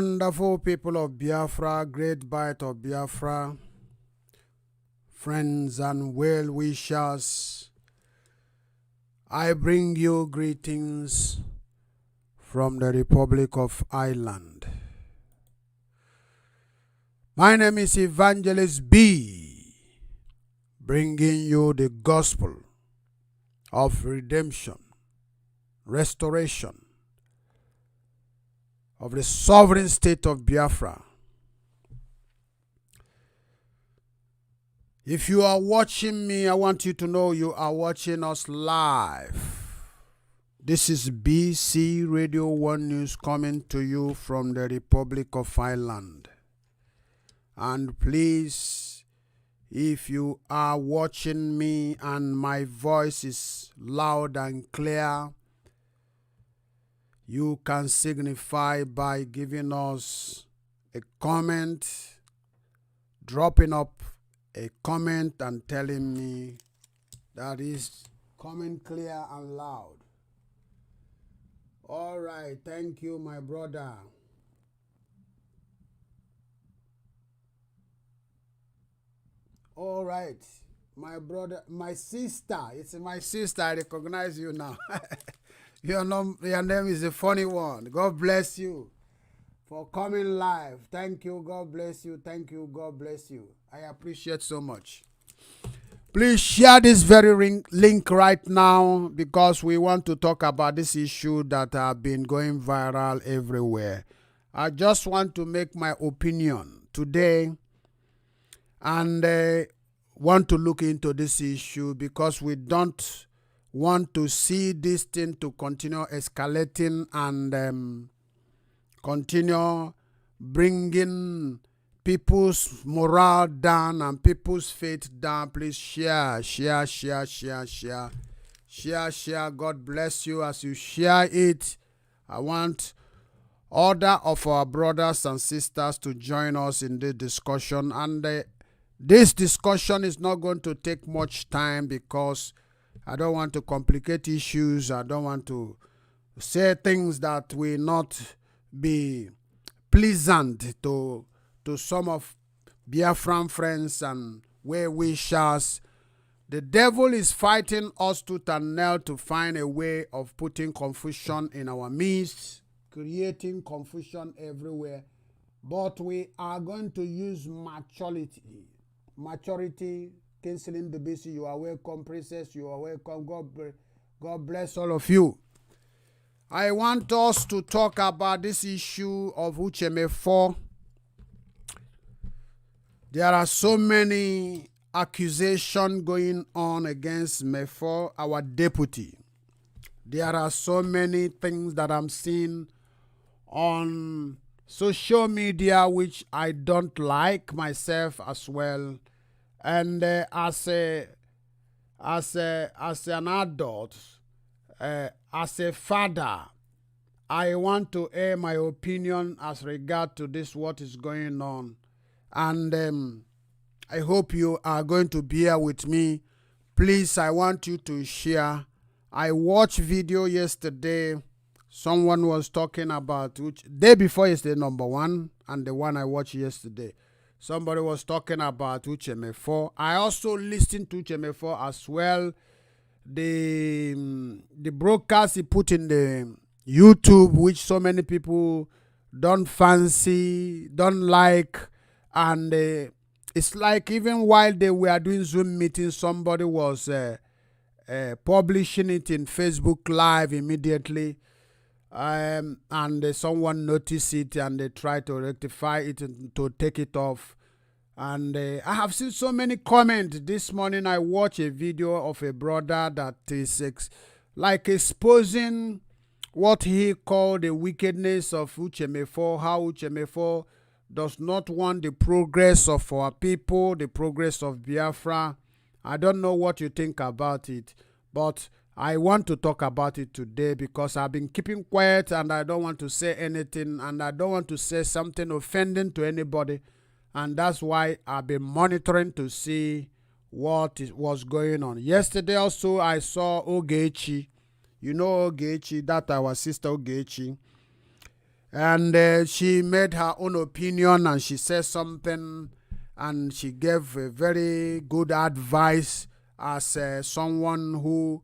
Wonderful people of Biafra, great bite of Biafra, friends and well-wishers, I bring you greetings from the Republic of Ireland. My name is Evangelist B, bringing you the gospel of redemption, restoration of the sovereign state of Biafra. If you are watching me, I want you to know you are watching us live. This is BC Radio 1 News coming to you from the Republic of Ireland. And please, if you are watching me and my voice is loud and clear, you can signify by giving us a comment, dropping up a comment and telling me that is coming clear and loud. All right, thank you, my brother. All right, my brother, my sister. It's my sister. I recognize you now. Your name is a funny one. God bless you for coming live. Thank you. God bless you. Thank you. God bless you. I appreciate so much. Please share this very link right now because we want to talk about this issue that have been going viral everywhere. I just want to make my opinion today and want to look into this issue because we don't want to see this thing to continue escalating and continue bringing people's morale down and people's faith down. Please share. God bless you as you share it. I want other of our brothers and sisters to join us in the discussion, and this discussion is not going to take much time because I don't want to complicate issues. I don't want to say things that will not be pleasant to some of Biafran friends and well-wishers. The devil is fighting us tooth and nail to find a way of putting confusion in our midst, creating confusion everywhere. But we are going to use maturity, canceling the BC. You are welcome, princess. You are welcome. God bless all of you. I want us to talk about this issue of Uchemefor. There are so many accusations going on against Mefor, our deputy. There are so many things that I'm seeing on social media which I don't like myself as well. And as an adult, as a father, I want to air my opinion as regard to this, what is going on. And I hope you are going to bear with me. Please, I want you to share. I watched video yesterday. Someone was talking about, which day before yesterday, number one, and the one I watched yesterday. Somebody was talking about Uchemefor. I also listened to Uchemefor as well. The broadcast he put in the YouTube, which so many people don't fancy, don't like, and it's like even while they were doing Zoom meetings, somebody was publishing it in Facebook Live immediately. And someone noticed it and they tried to rectify it and to take it off. And I have seen so many comments. This morning I watched a video of a brother that is like exposing what he called the wickedness of Uchemefor, how Uchemefor does not want the progress of our people, the progress of Biafra. I don't know what you think about it, but I want to talk about it today because I've been keeping quiet and I don't want to say anything and I don't want to say something offending to anybody. And that's why I've been monitoring to see what was going on. Yesterday also I saw Ogechi. You know Ogechi, that our sister Ogechi. And she made her own opinion, and she said something, and she gave a very good advice as someone who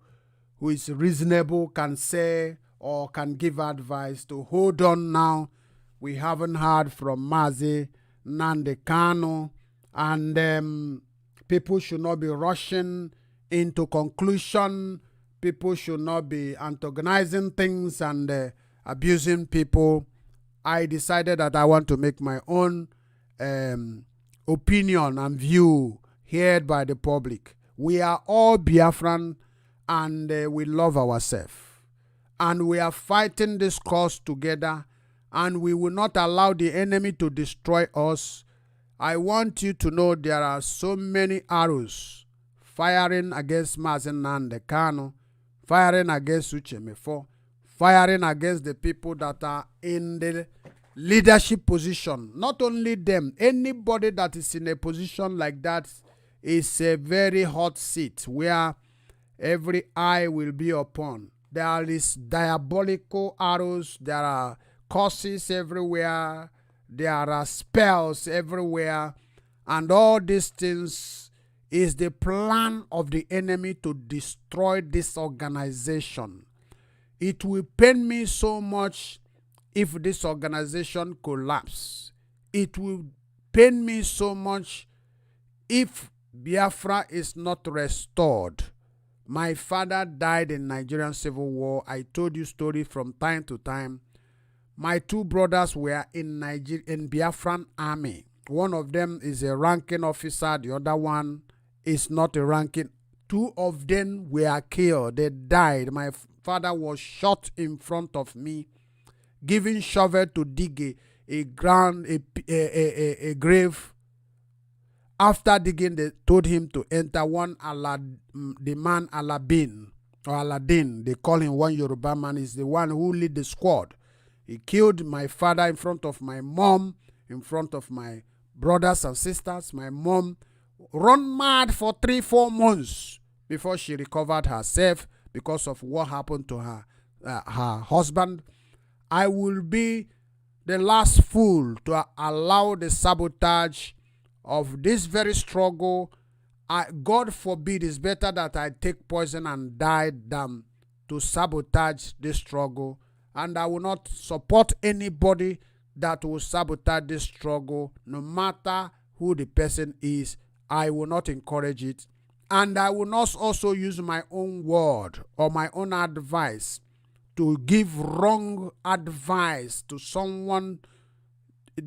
is reasonable can say or can give advice to hold on now. We haven't heard from Mazi Nnamdi Kanu, and people should not be rushing into conclusion. People should not be antagonizing things and abusing people. I decided that I want to make my own opinion and view heard by the public. We are all Biafran, and we love ourselves. And we are fighting this cause together, and we will not allow the enemy to destroy us. I want you to know there are so many arrows firing against Mazi Nnamdi Kanu, firing against Uchemefor, firing against the people that are in the leadership position. Not only them, anybody that is in a position like that is a very hot seat where every eye will be upon. There is diabolical arrows, there are curses everywhere, there are spells everywhere, and all these things is the plan of the enemy to destroy this organization. It will pain me so much if this organization collapses. It will pain me so much if Biafra is not restored. My father died in Nigerian Civil War. I told you story from time to time. My two brothers were in Biafran army. One of them is a ranking officer. The other one is not a ranking. Two of them were killed. They died. My father was shot in front of me, giving shovel to dig a grave. After digging, they told him to enter the man Aladdin, or Aladdin. They call him one Yoruba man. Is the one who lead the squad. He killed my father in front of my mom, in front of my brothers and sisters. My mom run mad for 3-4 months before she recovered herself because of what happened to her husband. I will be the last fool to allow the sabotage of this very struggle. God forbid, it's better that I take poison and die than to sabotage this struggle. And I will not support anybody that will sabotage this struggle, no matter who the person is. I will not encourage it. And I will not also use my own word or my own advice to give wrong advice to someone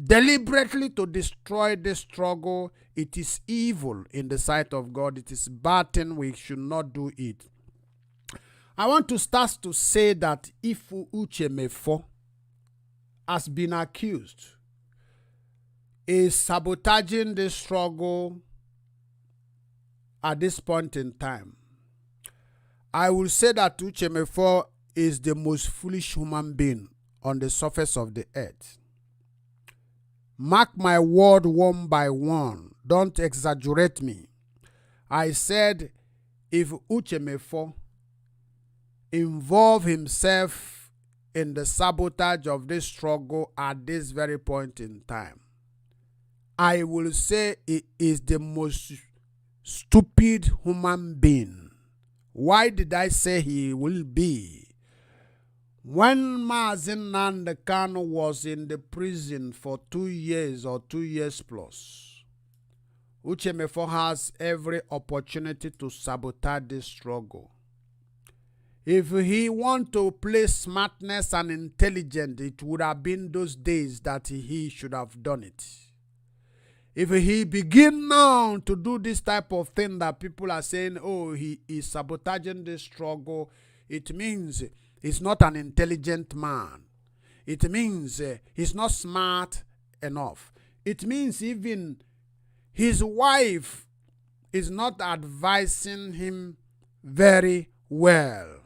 deliberately to destroy this struggle. It is evil in the sight of God. It is bad thing. We should not do it. I want to start to say that if Uchemefor has been accused is sabotaging this struggle at this point in time, I will say that Uchemefor is the most foolish human being on the surface of the earth. Mark my word one by one. Don't exaggerate me. I said if Uchemefor involve himself in the sabotage of this struggle at this very point in time, I will say he is the most stupid human being. Why did I say he will be? When Mazi Nnamdi Kanu was in the prison for 2 years or 2 years plus, Uchemefor has every opportunity to sabotage this struggle. If he want to play smartness and intelligence, it would have been those days that he should have done it. If he begin now to do this type of thing that people are saying, oh, he is sabotaging this struggle, it means he's not an intelligent man. It means he's not smart enough. It means even his wife is not advising him very well.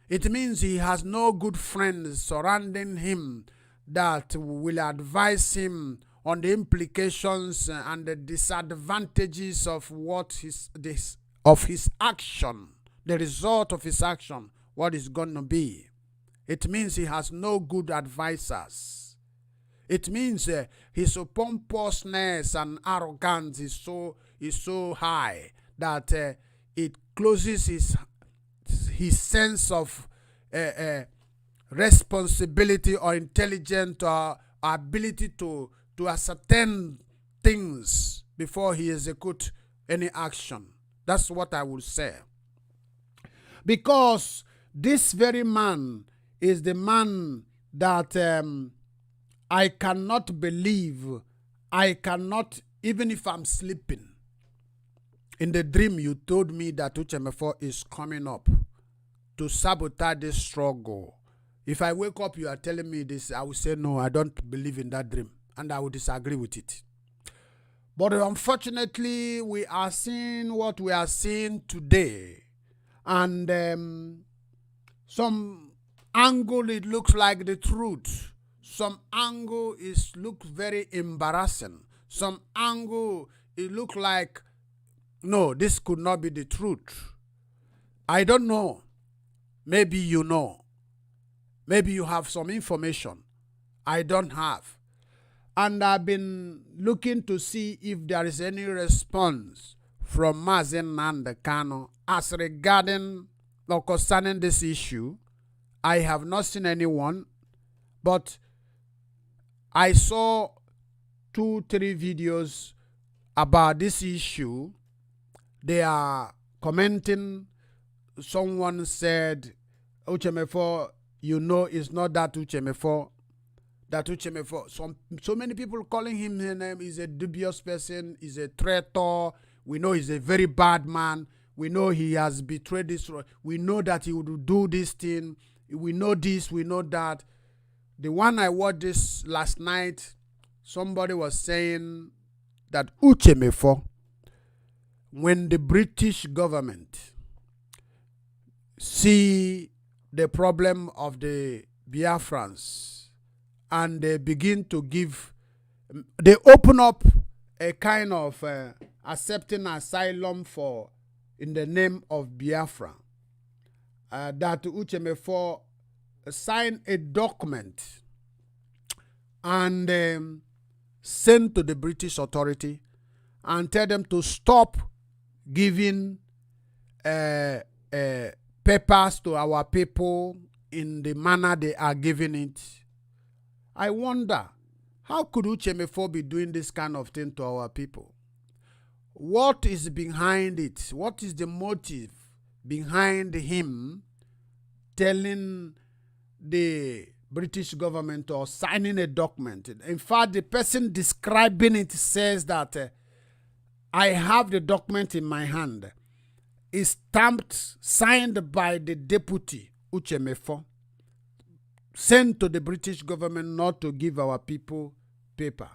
It means he has no good friends surrounding him that will advise him on the implications and the disadvantages of his action, the result of his action, what is going to be. It means he has no good advisors. It means his pompousness and arrogance is so high that it closes his sense of responsibility or intelligent or ability to ascertain things before he executes any action. That's what I would say. Because this very man is the man that I cannot believe, I cannot, even if I'm sleeping. In the dream, you told me that Uchemefor is coming up to sabotage this struggle. If I wake up, you are telling me this, I will say, no, I don't believe in that dream, and I will disagree with it. But unfortunately, we are seeing what we are seeing today. And some angle, it looks like the truth. Some angle, it looks very embarrassing. Some angle, it looks like, no, this could not be the truth. I don't know. Maybe you know. Maybe you have some information I don't have. And I've been looking to see if there is any response from Mazen Nnamdi Kanu as regarding or concerning this issue. I have not seen anyone, but I saw 2-3 videos about this issue. They are commenting. Someone said, Uchemefor, you know it's not that Uchemefor. That Uchemefor, so many people calling him, his name is a dubious person, is a traitor. We know he's a very bad man. We know he has betrayed this. We know that he would do this thing. We know this, we know that. The one I watched this last night, somebody was saying that Uchemefor, when the British government see the problem of the Biafrans and they begin to give, they open up a kind of accepting asylum for in the name of Biafra, that Uchemefor sign a document and send to the British authority and tell them to stop giving papers to our people in the manner they are giving it. I wonder, how could Uchemefor be doing this kind of thing to our people? What is behind it? What is the motive behind him telling the British government or signing a document? In fact, the person describing it says that I have the document in my hand. It's stamped, signed by the deputy Uchemefor, sent to the British government not to give our people paper.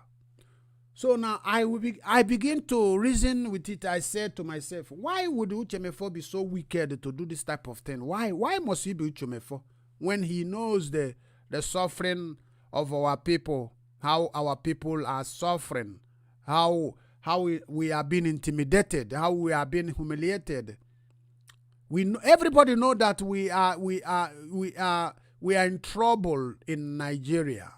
So now I begin to reason with it. I said to myself, why would Uchemefor be so wicked to do this type of thing? Why must he be Uchemefor when he knows the suffering of our people, how our people are suffering, how we are being intimidated, how we are being humiliated? Everybody know that we are in trouble in Nigeria.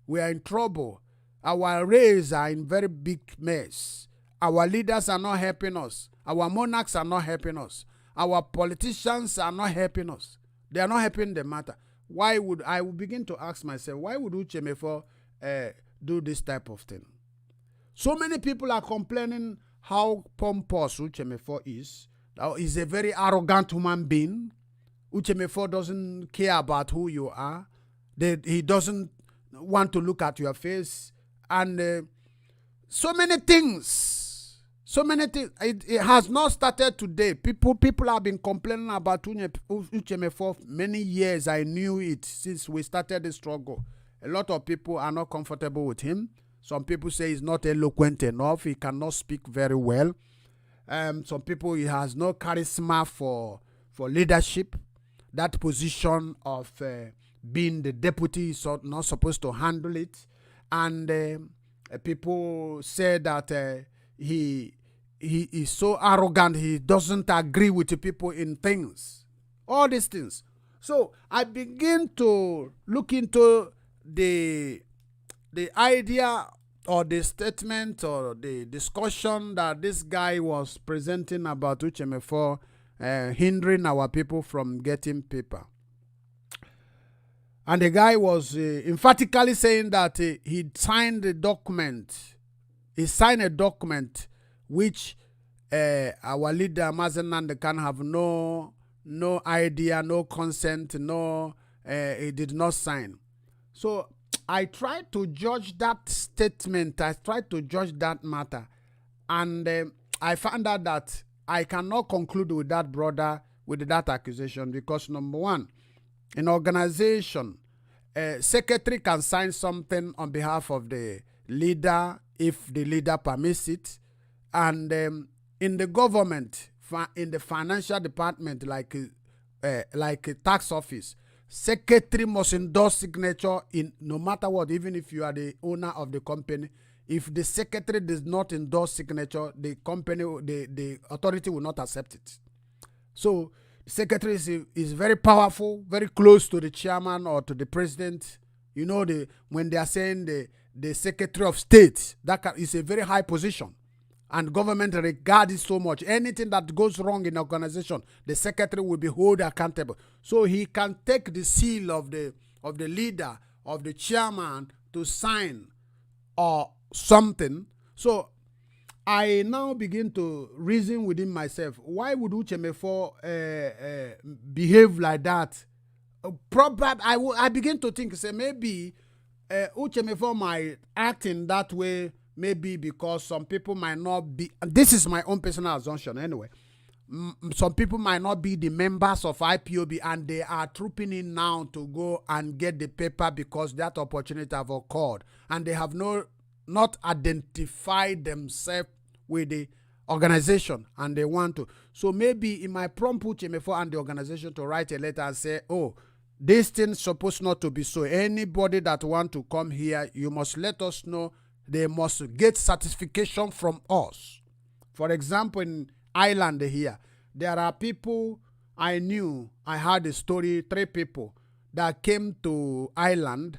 We are in trouble. Our race are in very big mess. Our leaders are not helping us. Our monarchs are not helping us. Our politicians are not helping us. They are not helping the matter. I would begin to ask myself, why would Uchemefor do this type of thing? So many people are complaining how pompous Uchemefor is. He's a very arrogant human being. Uchemefor doesn't care about who you are. He doesn't want to look at your face. And so many things. So many things. It has not started today. People have been complaining about Uchemefor for many years. I knew it since we started the struggle. A lot of people are not comfortable with him. Some people say he's not eloquent enough. He cannot speak very well. Some people, he has no charisma for leadership. That position of being the deputy is not supposed to handle it. And people say that he is so arrogant, he doesn't agree with the people in things. All these things. So I begin to look into the the idea or the statement or the discussion that this guy was presenting about Uchemefor hindering our people from getting paper. And the guy was emphatically saying that he signed a document. He signed a document which our leader Mazenand can have no idea, no consent, he did not sign. So I tried to judge that statement. I tried to judge that matter, and I found out that I cannot conclude with that brother with that accusation because number one, in organization, secretary can sign something on behalf of the leader if the leader permits it, and in the government, in the financial department, like a tax office, secretary must endorse signature in no matter what, even if you are the owner of the company. If the secretary does not endorse signature, the company, the authority will not accept it. So the secretary is very powerful, very close to the chairman or to the president. You know, when they are saying the secretary of state, that is a very high position. And government regards it so much. Anything that goes wrong in the organization, the secretary will be held accountable. So he can take the seal of the leader, of the chairman to sign or something. So I now begin to reason within myself, why would Uchemefor behave like that? Probably I begin to think, say maybe Uchemefor might act in that way. Maybe because some people might not be, this is my own personal assumption anyway, some people might not be the members of IPOB and they are trooping in now to go and get the paper because that opportunity have occurred and they have not identified themselves with the organization and they want to. So maybe it might prompt Uchemefor and the organization to write a letter and say, oh, this thing is supposed not to be so. Anybody that want to come here, you must let us know. They must get certification from us. For example, in Ireland here, there are people I knew. I heard a story, 3 people that came to Ireland,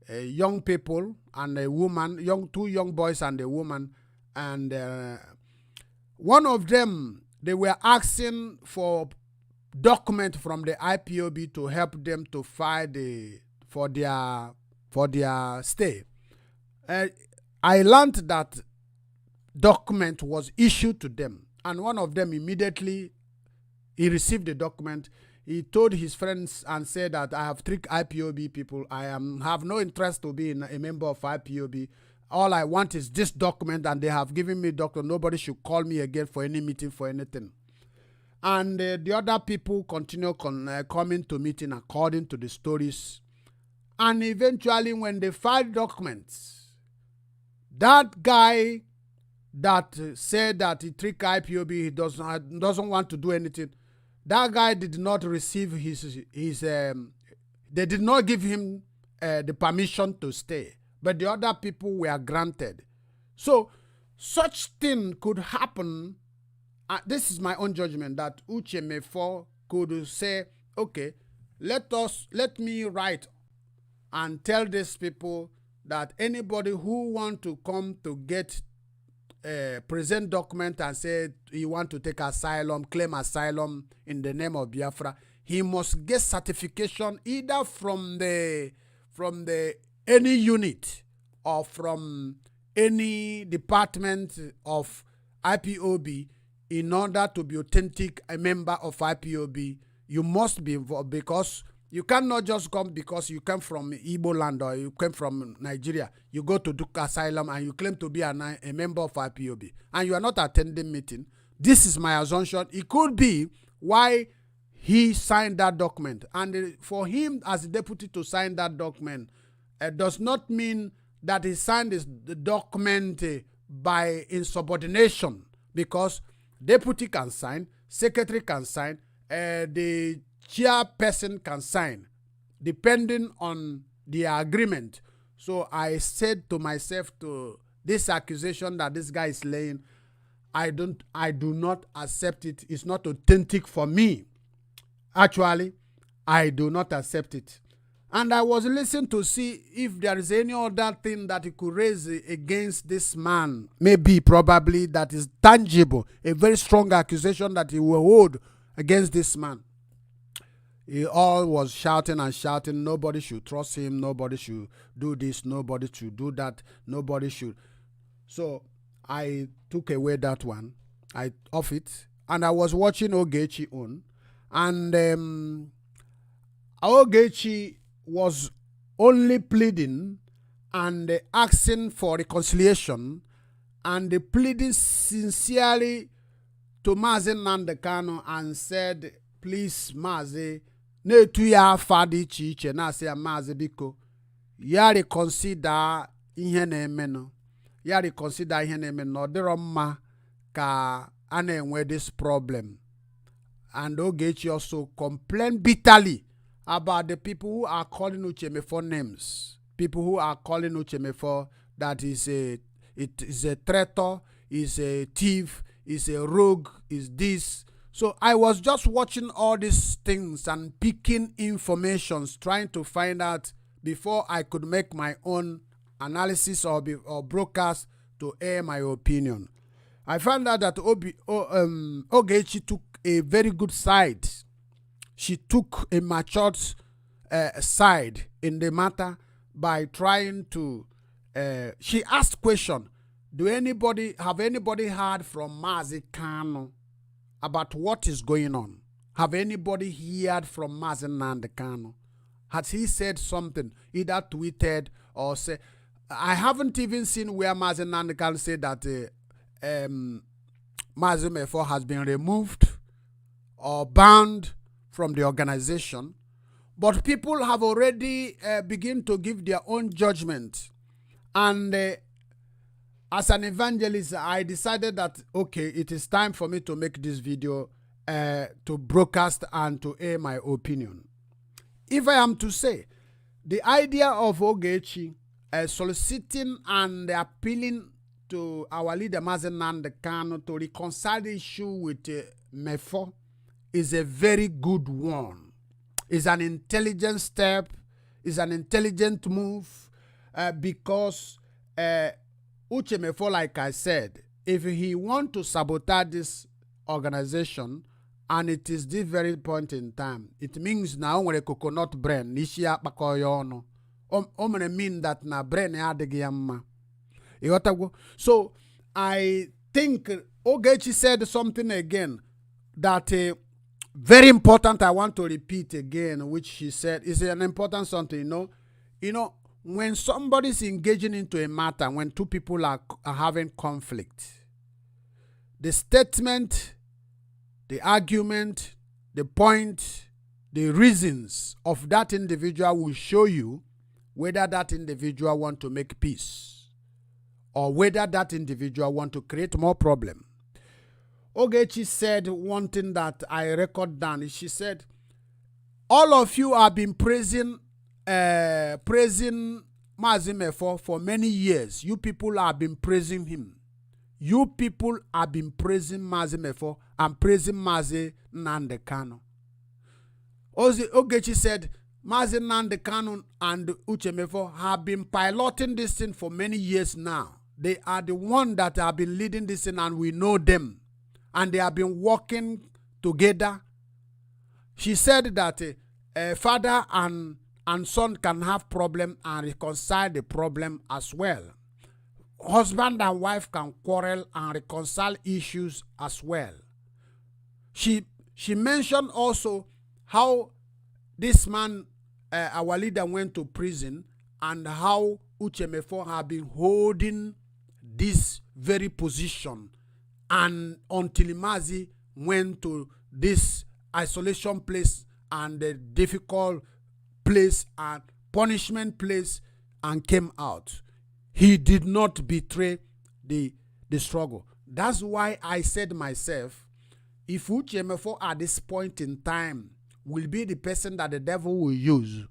young people and a woman, 2 young boys and a woman. And one of them, they were asking for document from the IPOB to help them to file for their stay. I learned that document was issued to them, and one of them immediately he received the document. He told his friends and said that I have 3 IPOB people. I have no interest to be a member of IPOB. All I want is this document, and they have given me document. Nobody should call me again for any meeting for anything. And the other people continue coming to meeting according to the stories. And eventually, when they filed documents, that guy that said that he tricked IPOB, he doesn't want to do anything. That guy did not receive they did not give him the permission to stay, but the other people were granted. So such thing could happen. This is my own judgment, that Uchemefor could say, okay, let me write and tell these people that anybody who want to come to get present document and say he want to take asylum, claim asylum in the name of Biafra, he must get certification either from any unit or from any department of IPOB. In order to be authentic a member of IPOB, you must be involved, because you cannot just come because you come from Igbo land or you came from Nigeria. You go to Duke Asylum and you claim to be a member of IPOB and you are not attending meeting. This is my assumption. It could be why he signed that document. And for him as a deputy to sign that document does not mean that he signed the document by insubordination, because deputy can sign, secretary can sign, the chairperson can sign, depending on the agreement. So I said to myself, to this accusation that this guy is laying, I do not accept it. It's not authentic for me. Actually, I do not accept it. And I was listening to see if there is any other thing that he could raise against this man. Maybe, probably, that is tangible. A very strong accusation that he will hold against this man. He all was shouting and shouting. Nobody should trust him. Nobody should do this. Nobody should do that. Nobody should. So I took away that one. I off it. And I was watching Ogechi on. And Ogechi was only pleading and asking for reconciliation and pleading sincerely to Mazi Nnamdi Kanu and said, please, Mazi, na-etu ya afa dị iche iche na-asị ya Mazi biko ya reconsider ihe na-eme no. Ya reconsider ihe na-eme no. Ọ dịrọ mma ka a na-enwe this problem. And Ogechi also complained bitterly about the people who are calling Uchemefor names. People who are calling Uchemefor that it is a traitor, is a thief, is a rogue, is this. So I was just watching all these things and picking informations, trying to find out before I could make my own analysis or broadcast to air my opinion. I found out that Ogechi took a very good side. She took a matured side in the matter by trying to. She asked question: have anybody heard from Mazi Kanu about what is going on? Have anybody heard from Mazi Nnamdi Kanu? Has he said something, either tweeted or said? I haven't even seen where Mazi Nnamdi Kanu said that Uchemefor has been removed or banned from the organization. But people have already begun to give their own judgment. And as an evangelist, I decided that, okay, it is time for me to make this video to broadcast and to air my opinion. If I am to say, the idea of Ogechi soliciting and appealing to our leader Mazi Nnamdi Kanu to reconcile the issue with Mefor is a very good one. It's an intelligent step. It's an intelligent move because Uchemefor, like I said, if he want to sabotage this organization, and it is this very point in time, it means now when a coconut brain, nishia pakoyono, mean that na brain adegiyama. So I think Ogechi said something again that very important. I want to repeat again, which she said is an important something. You know, when somebody's engaging into a matter, when two people are having conflict, the statement, the argument, the point, the reasons of that individual will show you whether that individual want to make peace or whether that individual want to create more problem. Ogechi said one thing that I record down. She said, all of you have been praising Mazi Uchemefor for many years. You people have been praising him. You people have been praising Mazi Uchemefor and praising Mazi Nnamdi Kanu. Ogechi said, Mazi Nnamdi Kanu and Uchemefor have been piloting this thing for many years now. They are the one that have been leading this thing and we know them. And they have been working together. She said that father and son can have problem and reconcile the problem as well. Husband and wife can quarrel and reconcile issues as well. She mentioned also how this man, our leader, went to prison and how Uchemefor have been holding this very position, and until Mazi went to this isolation place and the difficult place and punishment place and came out. He did not betray the struggle. That's why I said myself, if Uchemefor at this point in time will be the person that the devil will use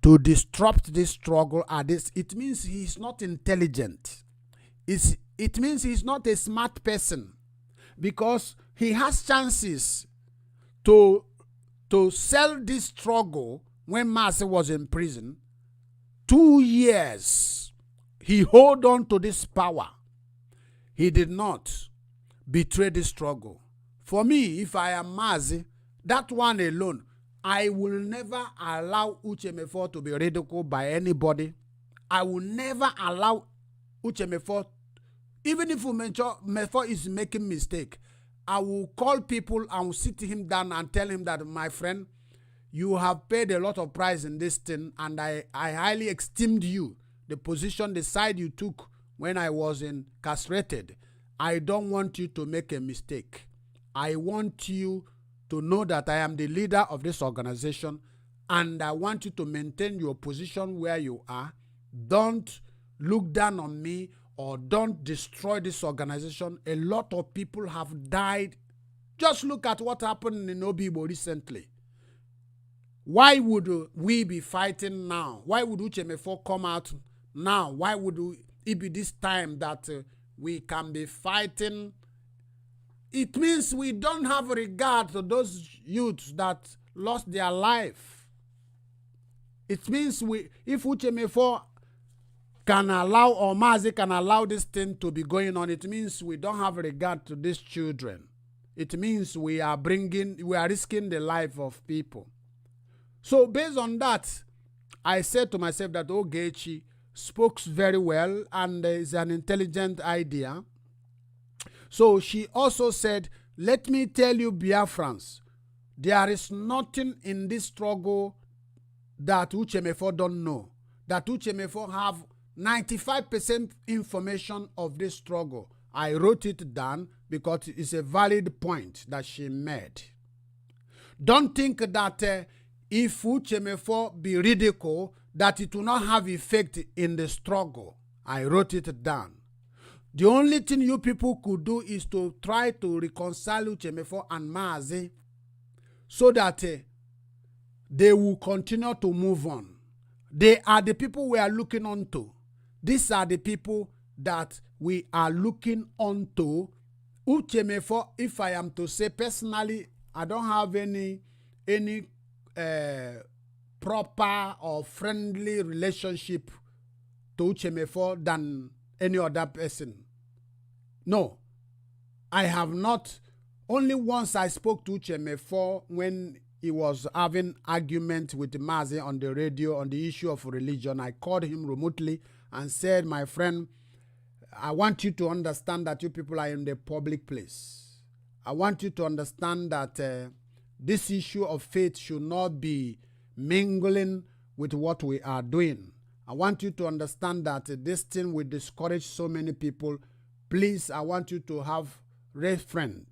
to disrupt this struggle at this, it means he's not intelligent. It means he's not a smart person, because he has chances to sell this struggle when Massey was in prison, 2 years, he held on to this power. He did not betray the struggle. For me, if I am Massey, that one alone, I will never allow Uchemefor to be ridiculed by anybody. I will never allow Uchemefor, even if Uchemefor is making mistake, I will call people and will sit him down and tell him that, my friend, you have paid a lot of price in this thing, and I highly esteemed you, the position, the side you took when I was incarcerated. I don't want you to make a mistake. I want you to know that I am the leader of this organization, and I want you to maintain your position where you are. Don't look down on me, or don't destroy this organization. A lot of people have died. Just look at what happened in Obibo recently. Why would we be fighting now? Why would Uchemefor come out now? Why would it be this time that we can be fighting? It means we don't have regard to those youths that lost their life. It means if Uchemefor can allow, or Massey can allow this thing to be going on, it means we don't have regard to these children. It means we are risking the life of people. So based on that, I said to myself that Ogechi spoke very well and is an intelligent idea. So she also said, let me tell you, Biafrans, there is nothing in this struggle that Uchemefor don't know. That Uchemefor have 95% information of this struggle. I wrote it down because it's a valid point that she made. Don't think that if Uchemefor be ridiculed, that it will not have effect in the struggle. I wrote it down. The only thing you people could do is to try to reconcile Uchemefor and Massey so that they will continue to move on. They are the people we are looking onto. These are the people that we are looking onto. Uchemefor, if I am to say personally, I don't have any proper or friendly relationship to Uchemefor than any other person. No, I have not. Only once I spoke to Uchemefor when he was having argument with Massey on the radio on the issue of religion. I called him remotely and said, my friend, I want you to understand that you people are in the public place. I want you to understand that this issue of faith should not be mingling with what we are doing. I want you to understand that this thing will discourage so many people. Please, I want you to have restraint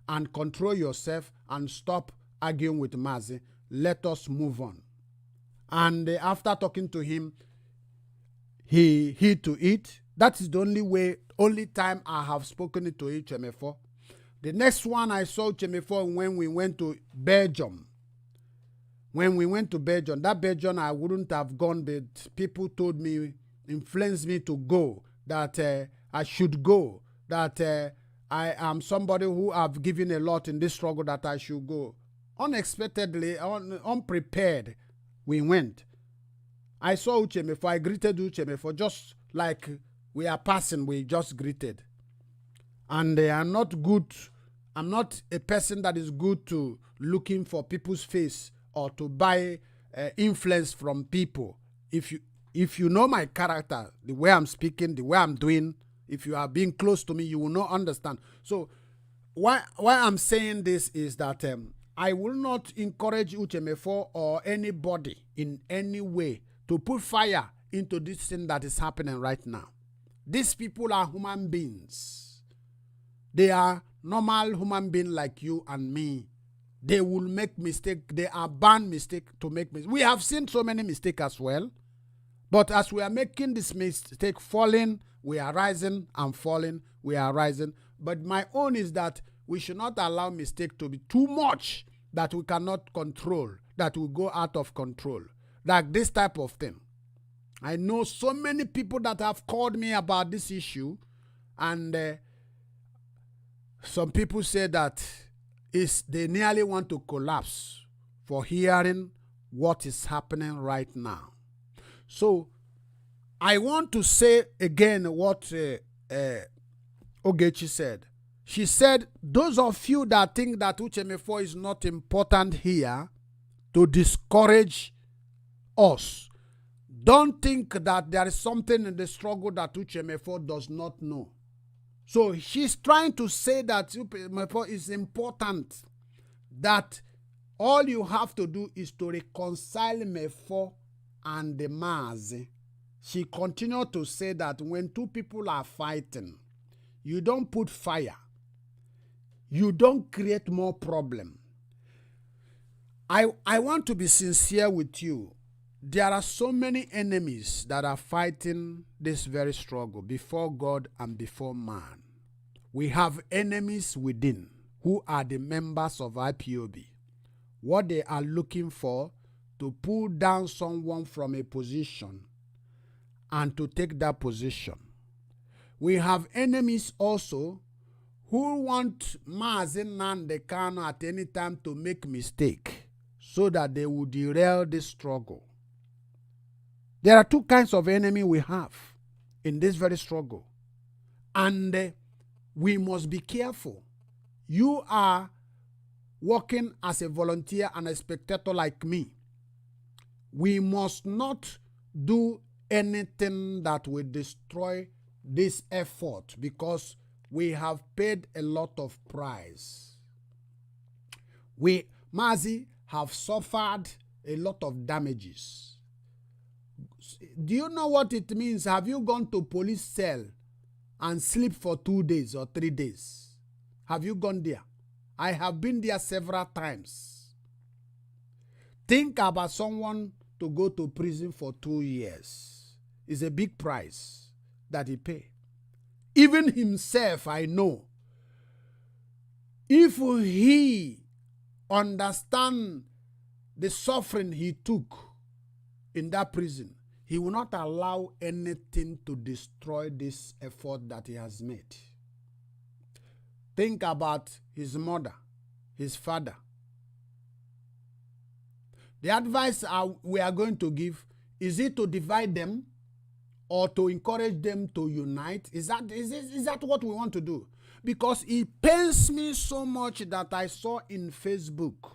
and control yourself and stop arguing with Massey. Let us move on. And after talking to him, he heed to it. That is the only time I have spoken to Uchemefor. The next one I saw Uchemefor when we went to Belgium. When we went to Belgium, that Belgium I wouldn't have gone, but people told me, influenced me to go, that I should go, that I am somebody who have given a lot in this struggle, that I should go. Unexpectedly, unprepared, we went. I saw Uchemefor, I greeted Uchemefor, just like we are passing, we just greeted. And I'm not good, I'm not a person that is good to looking for people's face or to buy influence from people. If you know my character, the way I'm speaking, the way I'm doing, if you are being close to me, you will not understand. So why I'm saying this is that I will not encourage Uchemefor or anybody in any way to put fire into this thing that is happening right now. These people are human beings. They are normal human beings like you and me. They will make mistakes. They are bound mistake to make mistakes. We have seen so many mistakes as well. But as we are making this mistake, falling, we are rising, and falling, we are rising. But my own is that we should not allow mistake to be too much that we cannot control, that will go out of control. Like this type of thing. I know so many people that have called me about this issue, and some people say that they nearly want to collapse for hearing what is happening right now. So I want to say again what Ogechi said. She said, those of you that think that Uchemefor is not important here to discourage us, don't think that there is something in the struggle that Uchemefor does not know. So she's trying to say that Uchemefor is important, that all you have to do is to reconcile Mefor and the Maazi. She continued to say that when two people are fighting, you don't put fire. You don't create more problem. I want to be sincere with you. There are so many enemies that are fighting this very struggle before God and before man. We have enemies within who are the members of IPOB. What they are looking for, to pull down someone from a position and to take that position. We have enemies also who want Mazi Nnamdi Kanu at any time to make mistake so that they will derail this struggle. There are two kinds of enemy we have in this very struggle. And we must be careful. You are working as a volunteer and a spectator like me. We must not do anything that will destroy this effort because we have paid a lot of price. Mazi have suffered a lot of damages. Do you know what it means? Have you gone to police cell and sleep for 2 days or 3 days? Have you gone there? I have been there several times. Think about someone to go to prison for 2 years. It's a big price that he paid. Even himself, I know, if he understand the suffering he took in that prison, he will not allow anything to destroy this effort that he has made. Think about his mother, his father. The advice we are going to give, is it to divide them or to encourage them to unite? Is that what we want to do? Because it pains me so much that I saw in Facebook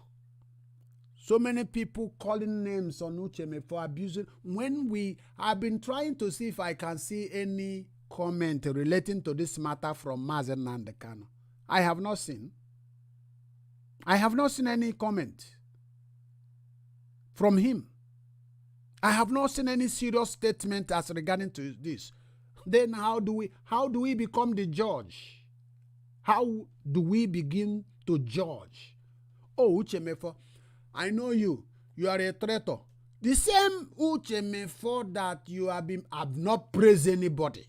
so many people calling names on Uchemefor, abusing. When we have been trying to see if I can see any comment relating to this matter from Mazi Nnamdi Kanu, I have not seen. I have not seen any comment from him. I have not seen any serious statement as regarding to this. Then how do we become the judge? How do we begin to judge? Oh, Uchemefor, I know you. You are a traitor. The same Uchemefor that you have not praised anybody.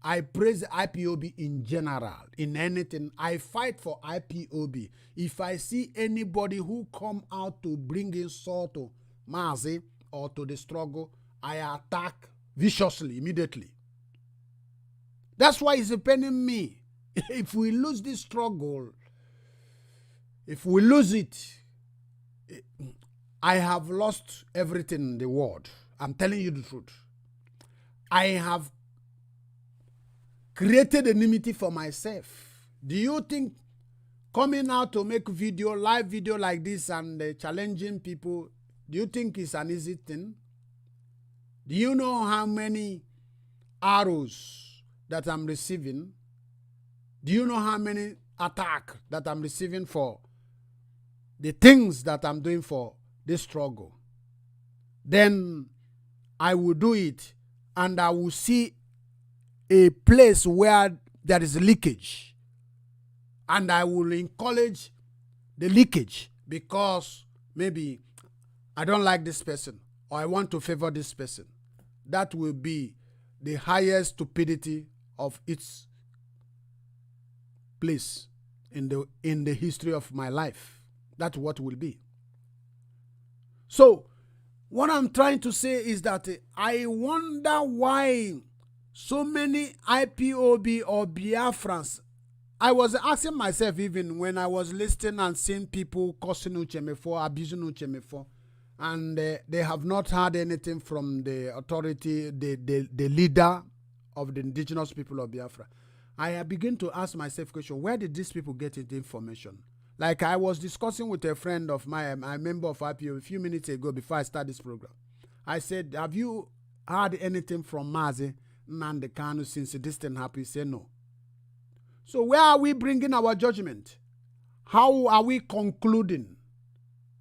I praise IPOB in general, in anything. I fight for IPOB. If I see anybody who come out to bring insult to Mazi or to the struggle, I attack viciously, immediately. That's why it's paining me. If we lose this struggle, if we lose it, I have lost everything in the world. I'm telling you the truth. I have created enmity for myself. Do you think coming out to make live video like this and challenging people, do you think it's an easy thing? Do you know how many arrows that I'm receiving? Do you know how many attacks that I'm receiving for the things that I'm doing for this struggle? Then I will do it and I will see a place where there is leakage. And I will encourage the leakage because maybe I don't like this person or I want to favor this person. That will be the highest stupidity of its place in the history of my life. That's what will be. So what I'm trying to say is that I wonder why so many IPOB or Biafrans. I was asking myself even when I was listening and seeing people cursing Uchemefor, abusing Uchemefor. and they have not heard anything from the authority, the leader of the indigenous people of Biafra. I begin to ask myself question, where did these people get the information? Like I was discussing with a friend of mine, a member of IPOB, a few minutes ago before I start this program. I said, have you heard anything from Mazi Nnamdi Kanu since this thing happened? He said no. So where are we bringing our judgment? How are we concluding?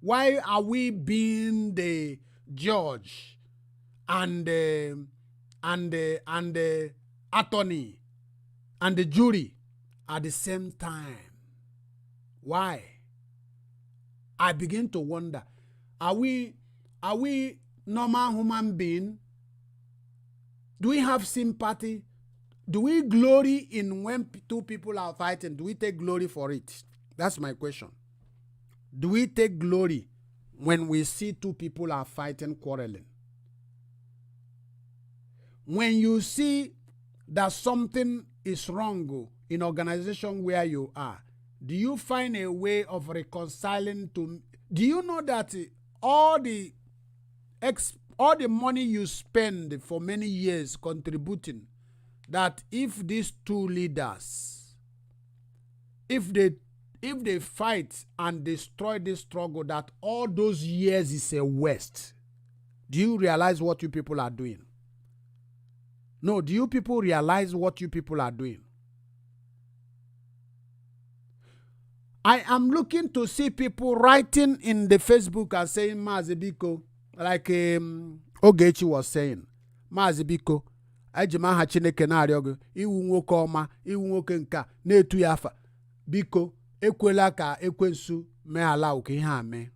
Why are we being the judge and the attorney and the jury at the same time? Why? I begin to wonder. Are we normal human beings? Do we have sympathy? Do we glory in when two people are fighting? Do we take glory for it? That's my question. Do we take glory when we see two people are fighting, quarreling? When you see that something is wrong in organization where you are, do you find a way of reconciling to? Do you know that all the money you spend for many years contributing, that if these two leaders, if they fight and destroy this struggle, that all those years is a waste? Do you realize what you people are doing? No, do you people realize what you people are doing? I am looking to see people writing in the Facebook and saying, Mazibiko, like Ogechi was saying, Mazibiko, ejima ha Chineke na ariogo, iwu nwoke ọma, iwu nwoke nka, na-etu ya afa. Biko, ekwela ka ekwensu me ala uke ihe ame.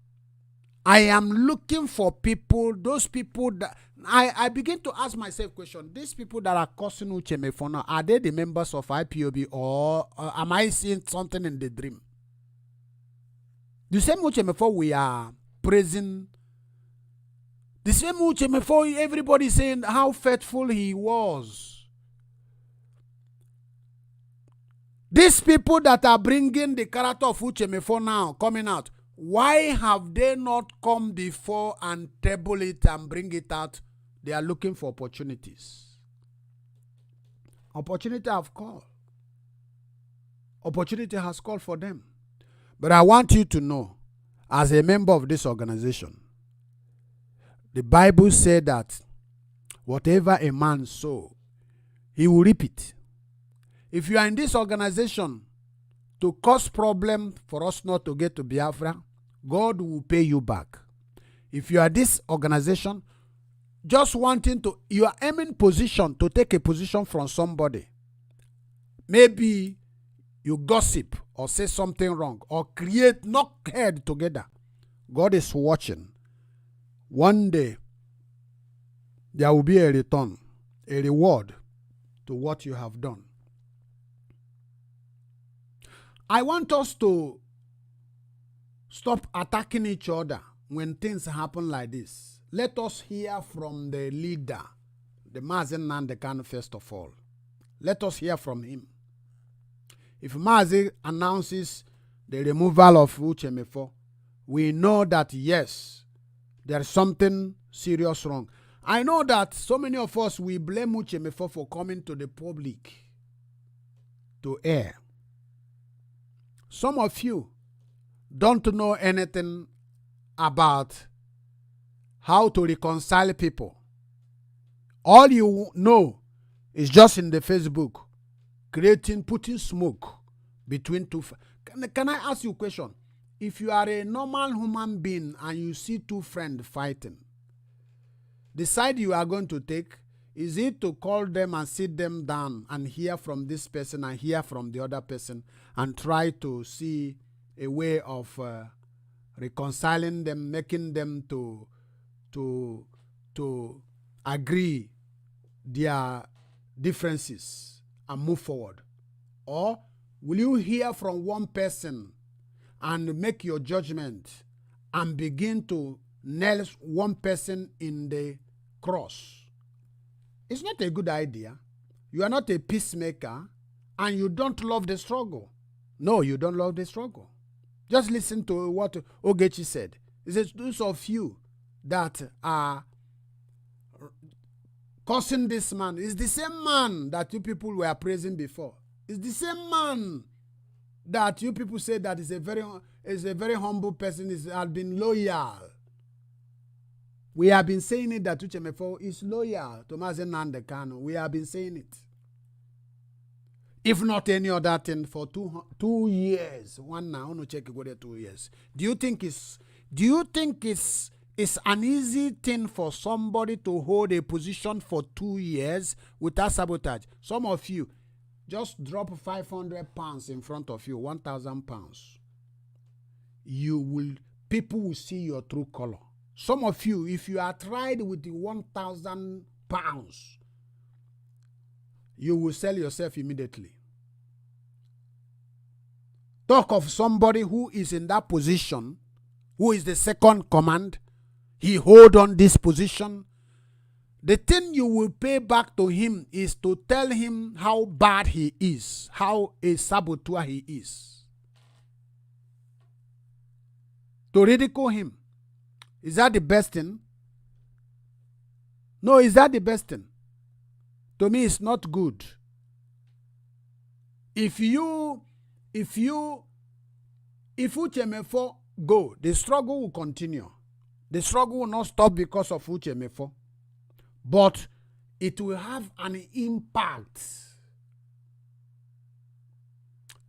I am looking for people, those people that I begin to ask myself question. These people that are causing Uchemefor now, are they the members of IPOB, or am I seeing something in the dream? The same Uchemefor we are praising, the same Uchemefor everybody saying how faithful he was. These people that are bringing the character of Uchemefor now coming out, why have they not come before and table it and bring it out? They are looking for opportunities. Opportunity have called. Opportunity has called for them. But I want you to know, as a member of this organization, the Bible said that whatever a man sow, he will reap it. If you are in this organization to cause problem for us not to get to Biafra, God will pay you back. If you are this organization just wanting to, you are aiming position to take a position from somebody, maybe you gossip or say something wrong or create knock head together, God is watching. One day there will be a return, a reward to what you have done. I want us to stop attacking each other when things happen like this. Let us hear from the leader, the Mazi Nnamdi Kanu, first of all. Let us hear from him. If Mazi announces the removal of Uchemefor, we know that yes, there is something serious wrong. I know that so many of us, we blame Uchemefor for coming to the public to air. Some of you don't know anything about how to reconcile people. All you know is just in the Facebook, putting smoke between two. Can I ask you a question? If you are a normal human being and you see two friends fighting, the side you are going to take, is it to call them and sit them down and hear from this person and hear from the other person and try to see a way of reconciling them, making them to agree their differences and move forward? Or will you hear from one person and make your judgment and begin to nail one person in the cross? It's not a good idea. You are not a peacemaker and you don't love the struggle. No, you don't love the struggle. Just listen to what Ogechi said. He says, those of you that are causing this man. It's the same man that you people were praising before. It's the same man that you people say that is a very humble person, has been loyal. We have been saying it that Uchemefor is loyal to Mazi Nnamdi Kanu. We have been saying it. If not any other thing for 2 years. One now, I want to check it go 2 years. Do you think it's an easy thing for somebody to hold a position for 2 years without sabotage? Some of you just drop 500 pounds in front of you, 1,000 pounds. People will see your true color. Some of you, if you are tried with the 1,000 pounds, you will sell yourself immediately. Talk of somebody who is in that position, who is the second command. He hold on this position. The thing you will pay back to him is to tell him how bad he is, how a saboteur he is. To ridicule him. Is that the best thing? No, is that the best thing? To me, it's not good. If Uchemefor go, the struggle will continue. The struggle will not stop because of Uchemefor. But it will have an impact.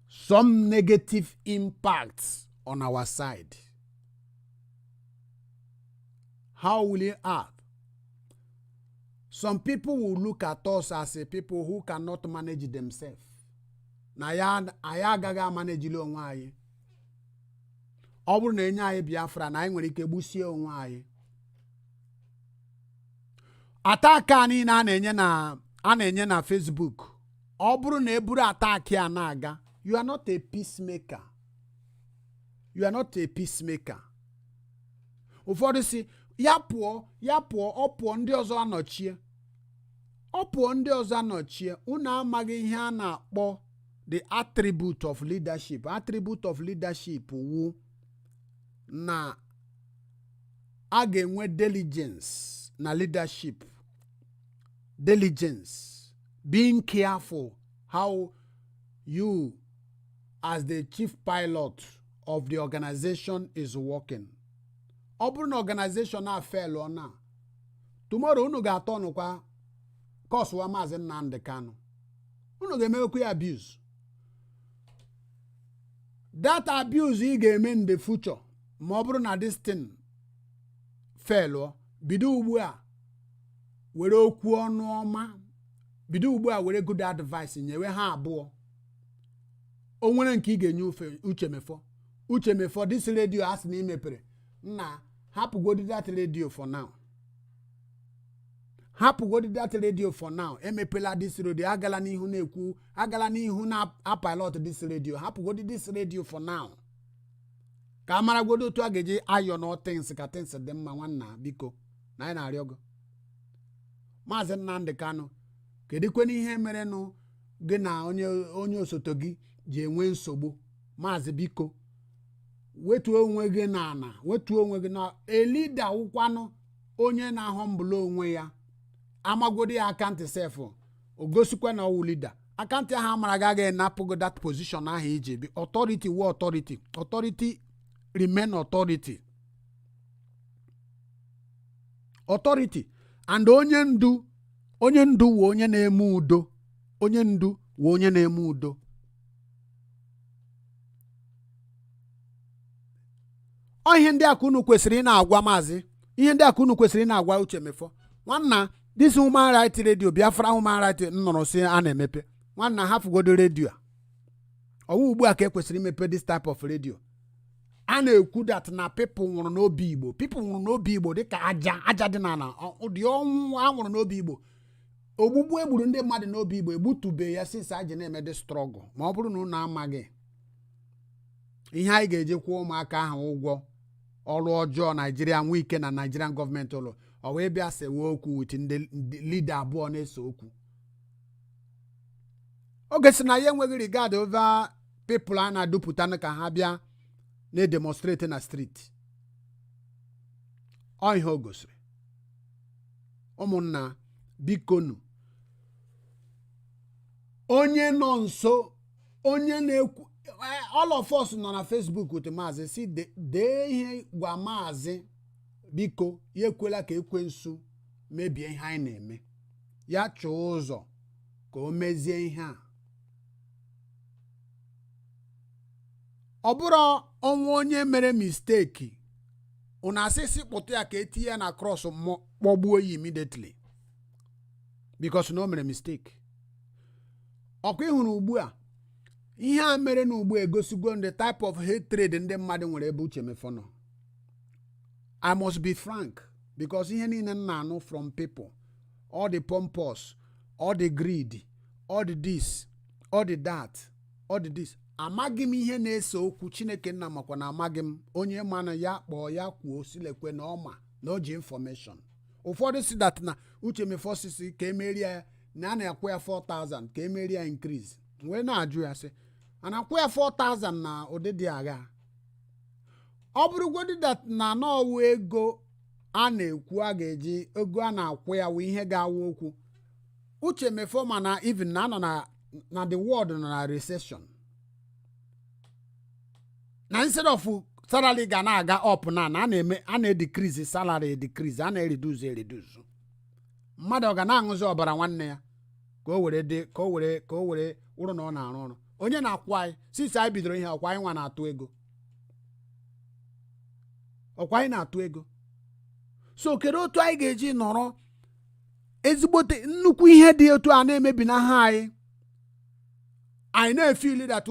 Some negative impacts on our side. How will it act? Some people will look at us as a people who cannot manage themselves. Na aya gaga manage lo onwe anyị. Ọ bụrụ na enye anyị Biafra na anyị nwere ike gbusie onwe anyị. Attack anyị na-enye na Facebook. Ọ bụrụ na eburu attack ya na-aga, you are not a peacemaker. You are not a peacemaker. Ụfọdụ si ya pụọ, ọ pụọ ndị ọzọ anọchie. Ọ pụọ ndị ọzọ anọchie. Unu amaghị ihe a na-akpọ the attribute of leadership. Attribute of leadership wu na a ga-enwe diligence na leadership. Diligence. Being careful how you as the chief pilot of the organization is working. Ọ bụrụ na organization a fail ọ na, tomorrow unu ga-atọ nụkwa course wa Mazi Nnamdi Kanu. Unu ga-emekwa abuse. That abuse ị ga-eme in the future, ma ọ bụrụ na this thing fail ọ, bido ugbu a were okwu ọnụ ọma, bido ugbu a were good advice nyewe ha abụọ. O nwere nke ị ga-enye Uchemefor. Uchemefor, this radio asị na imepere. Nna, hapụgodi that radio for now. Hapụgodi that radio for now. Emepela this radio. Agala n'ihu na-ekwu. Agala n'ihu na-pilot this radio. Hapụgodi this radio for now. Ka amara godo otu a ga-eji ayo no things ka things dị mma nwanna biko. Na anyị na-arịọ gị. Mazi Nnamdi Kanu, kedikwe n'ihe mere nụ gị na onye osote gị ji enwe nsogbu. Mazi biko. Wetuo onwe gị n'ana, wetuo onwe gị na a leader wụkwanụ onye na-ahọmbụla onwe ya. Amagodi ya akantị sef, ogosikwa na ọwụ leader. Akantị ahụ amara gị ga-enapụgo that position ahụ iji bi. Authority wụ authority. Authority remain authority. Authority. And onye ndu wụ onye na-eme udo. Onye ndu wụ onye na-eme udo. Ihe ndị aka unu kwesịrị na-agwa Mazi. Ihe ndị aka unu kwesịrị na-agwa Uchemefor. Nwanna, this human right radio, Biafra human right nnọrọ si a na-emepe. Nwanna, hapụgodo radio a. Ọwụ ugbu a ka ekwesịrị imepe this type of radio. A na-ekwu that na people nwụrụ n'obi Igbo. People nwụrụ n'obi Igbo dịka aja dị n'ala. Ụdị ọnwụ a nwụrụ n'obi Igbo. Ogbugbu egburu ndị mmadụ n'obi Igbo egbutube ya since a ji na-eme the struggle. Ma ọ bụrụ na unu amaghị ihe anyị ga-eji kwụọ ụmụaka ahụ ụgwọ ọrụ ọjọọ Nigeria nwe ike na Nigerian government ụlọ ọ wee bịa sewe okwu with ndị leader abụọ na-eso okwu. Oge si na ya enweghị regard over people a na-adụpụta ka ha bịa na-demonstrate na street. ọ ihe o gosiri. Ụmụnna bikonu, onye nọ nso, onye na-ekwu, all of us nọ na Facebook with Maazị si dee ihe gwa Maazị biko ya ekwela ka ekwensu mebie ihe anyị na-eme, ya chọọ ụzọ ka o mezie ihe a. Ọ bụrụ ọnwa onye mere mistake, unu asịsị kpụta ya ka etinye ya na cross kpọgbuo ya immediately because na o mere mistake. Ọkwa ịhụrụ ugbu a ihe a mere na ugbu egosigo the type of hatred ndị mmadụ nwere ebe Uchemefor nọ. I must be frank because ihe niile na-anụ from people, all the pompous, all the greed, all the this, all the that, all the this. Amaghị m ihe na-ese okwu, Chineke nna makwa na amaghị m. Onye mana ya kpọọ ya kwuo silekwe na ọma na o ji information. Ụfọdụ si that na Uchemefor sisi ka emeri ya na a na-akwụ ya 4,000 ka emeri ya increase. Wee na-ajụ ya sị, a na-akwụ ya 4,000 na ụdịdị agha. Ọ bụrụgodị that na n'ọwụ ego a na-ekwu a ga-eji ego a na-akwụ ya wụ ihe ga-awụ okwu. Uchemefor mana even na anọ na the world nọ na recession. Na instead of salary ga na-aga up na a na-decrease salary decrease, a na-reduce. Mmadụ ọ ga na-aṅụzi ọbara nwanne ya ka o were ụrụ na ọ na-arụ ọrụ. Onye na-akwụ anyị since anyị bidoro ihe ọkwa anyị nwa na-atụ ego. Ọkwa anyị na-atụ ego. So kedu otu anyị ga-eji nọrọ ezigbote nnukwu ihe dị otu a na-emebi n'aha anyị? Anyị na-efili that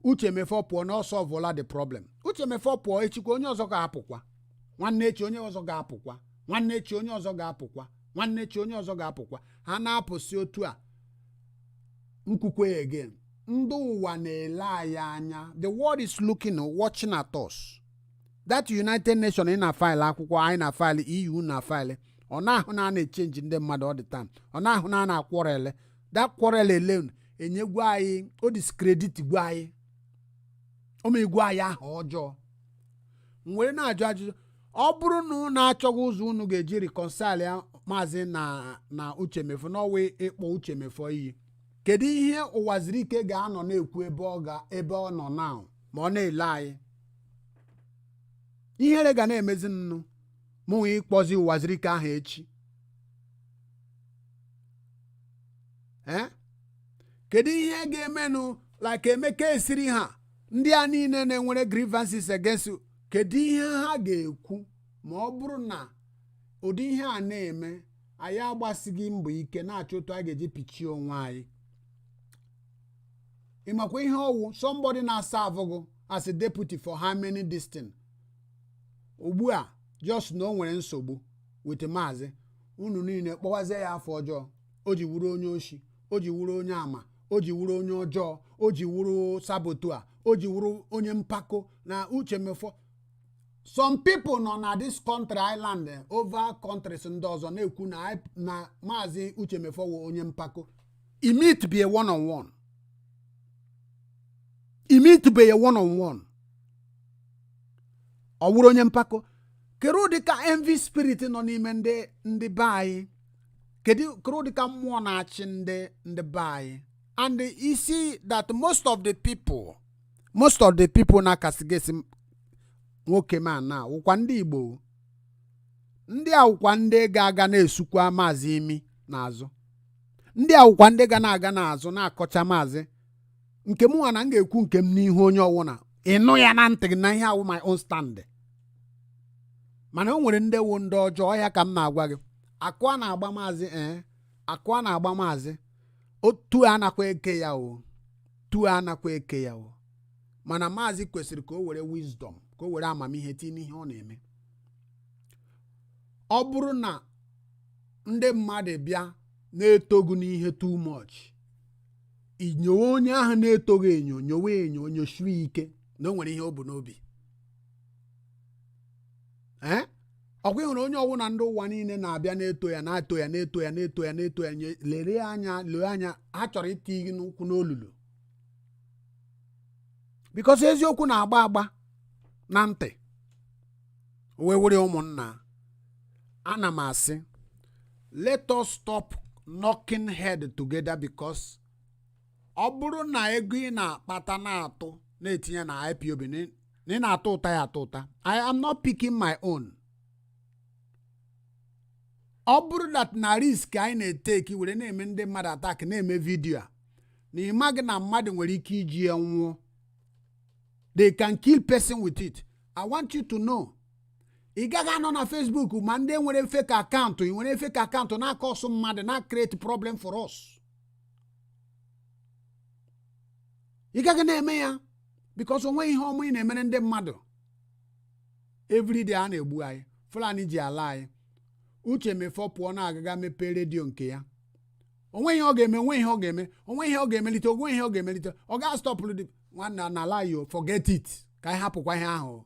Uchemefor pụọ na ọ solve the problem. Uchemefor pụọ echikwa onye ọzọ ga-apụkwa. Nwanne echi onye ọzọ ga-apụkwa. Nwanne echi onye ọzọ ga-apụkwa. Nwanne echi onye ọzọ ga-apụkwa. Ha na-apụsi otu a. Nkwukwe again. Ndị ụwa na-ele anyị anya. The world is looking, watching at us. That United Nations ị na-file akwụkwọ, anyị na-file, EU na-file. Ọ na-ahụ na a na-echenji ndị mmadụ all the time. Ọ na-ahụ na a na-akwọrele. That quarrel alone enyegwa anyị, o discredit gwa anyị. O megwa anyị aha ọjọọ. Nwere na-ajụ ajụjụ, ọ bụrụ na unu achọghị ụzọ unu ga-eji reconcile ya Maazị na Uchemefor n'ọwa ịkpọ Uchemefor iyi, kedu ihe ụwa ziri ike ga-anọ na-ekwu ebe ọ nọ now ma ọ na-ele anyị? Ihere ga na-emezi nnụ mụ ịkpọzi ụwa ziri ike ahụ echi. Kedu ihe ga-emenụ like Emeka esiri ha ndị a niile na-enwere grievances against, kedu ihe ha ga-ekwu ma ọ bụrụ na ụdị ihe a na-eme anyị agbasighị mbọ ike na-achọ otu a ga-eji pichie onwe anyị? Ịmakwa ihe ọwụ somebody na-asa avụgụ as a deputy for how many distant. Ugbu a just na o nwere nsogbu with Maazị, unu niile kpọwazie ya afọ ọjọọ. O ji wuru onye oshi, o ji wuru onye ama, o ji wuru onye ọjọọ, o ji wuru saboteur, o ji wuru onye mpako na Uchemefor. Some people nọ na this country island over countries ndị ọzọ na-ekwu na Maazị Uchemefor wụ onye mpako. Ime to be a one-on-one. Ime to be a one-on-one. Ọ wụrụ onye mpako. Kedu dịka envy spirit nọ n'ime ndị be anyị? Kedu dịka mmụọ na-achị ndị be anyị? And you see that most of the people na-akasigesi nwoke ma na ụkwa ndị Igbo. Ndị a ụkwa ndị ga-aga na-esukwa Maazị imi n'azụ. Ndị a ụkwa ndị ga na-aga n'azụ na-akọcha Maazị. Nke mụ na m ga-ekwu nke m n'ihu onye ọwụna. Ịnụ ya na ntị gị na ihe awụ my own stand. Mana o nwere ndị wụ ndị ọjọọ ya ka m na-agwa gị. Akụ a na-agba Maazị akụ a na-agba Maazị otu anakwa eke ya o. Tu anakwa eke ya o. Mana Maazị kwesịrị ka o were wisdom, ka o were amamihe tinye n'ihe ọ na-eme. Ọ bụrụ na ndị mmadụ bịa na-etogu n'ihe too much, inyowe onye ahụ na-etoghị enyo, nyoshue ike na o nwere ihe o bu n'obi. Ọkwa ịhụrụ onye ọwụ na ndị ụwa niile na-abịa na-eto ya, lere anya, ha chọrọ iti gị n'ụkwụ n'olulu. Because eziokwu na-agba na ntị. we were ụmụnna ana m asị let us stop knocking head together because ọ bụrụ na ego ị na-akpata na-atụ na-etinye na IPOB na ị na-atụ ụta ya atụ ụta. I am not picking my own. Ọ bụrụ that na risk anyị na-eteki were na-eme ndị mmadụ attack na-eme vidio a na ịmaghị na mmadụ nwere ike iji ya nwụọ. They can kill person with it. I want you to know. Ị gaghị anọ na Facebook ma ndị nwere fake account, ị nwere fake account na-akọsụ mmadụ na create problem for us. Ị gaghị na-eme ya because onwe ihe ọmụ ị na-emere ndị mmadụ. Every day a na-egbu anyị. Fulani ji ala anyị. Uchemefor pụọ na-agaga mepee redio nke ya. Onwe ihe ọ ga-eme, onwe ihe ọ ga-eme, onwe ihe ọ ga-emelite, onwe ihe ọ ga-emelite. Ọ ga-stop nwanna na ala yo, forget it. Ka anyị hapụkwa ihe ahụ.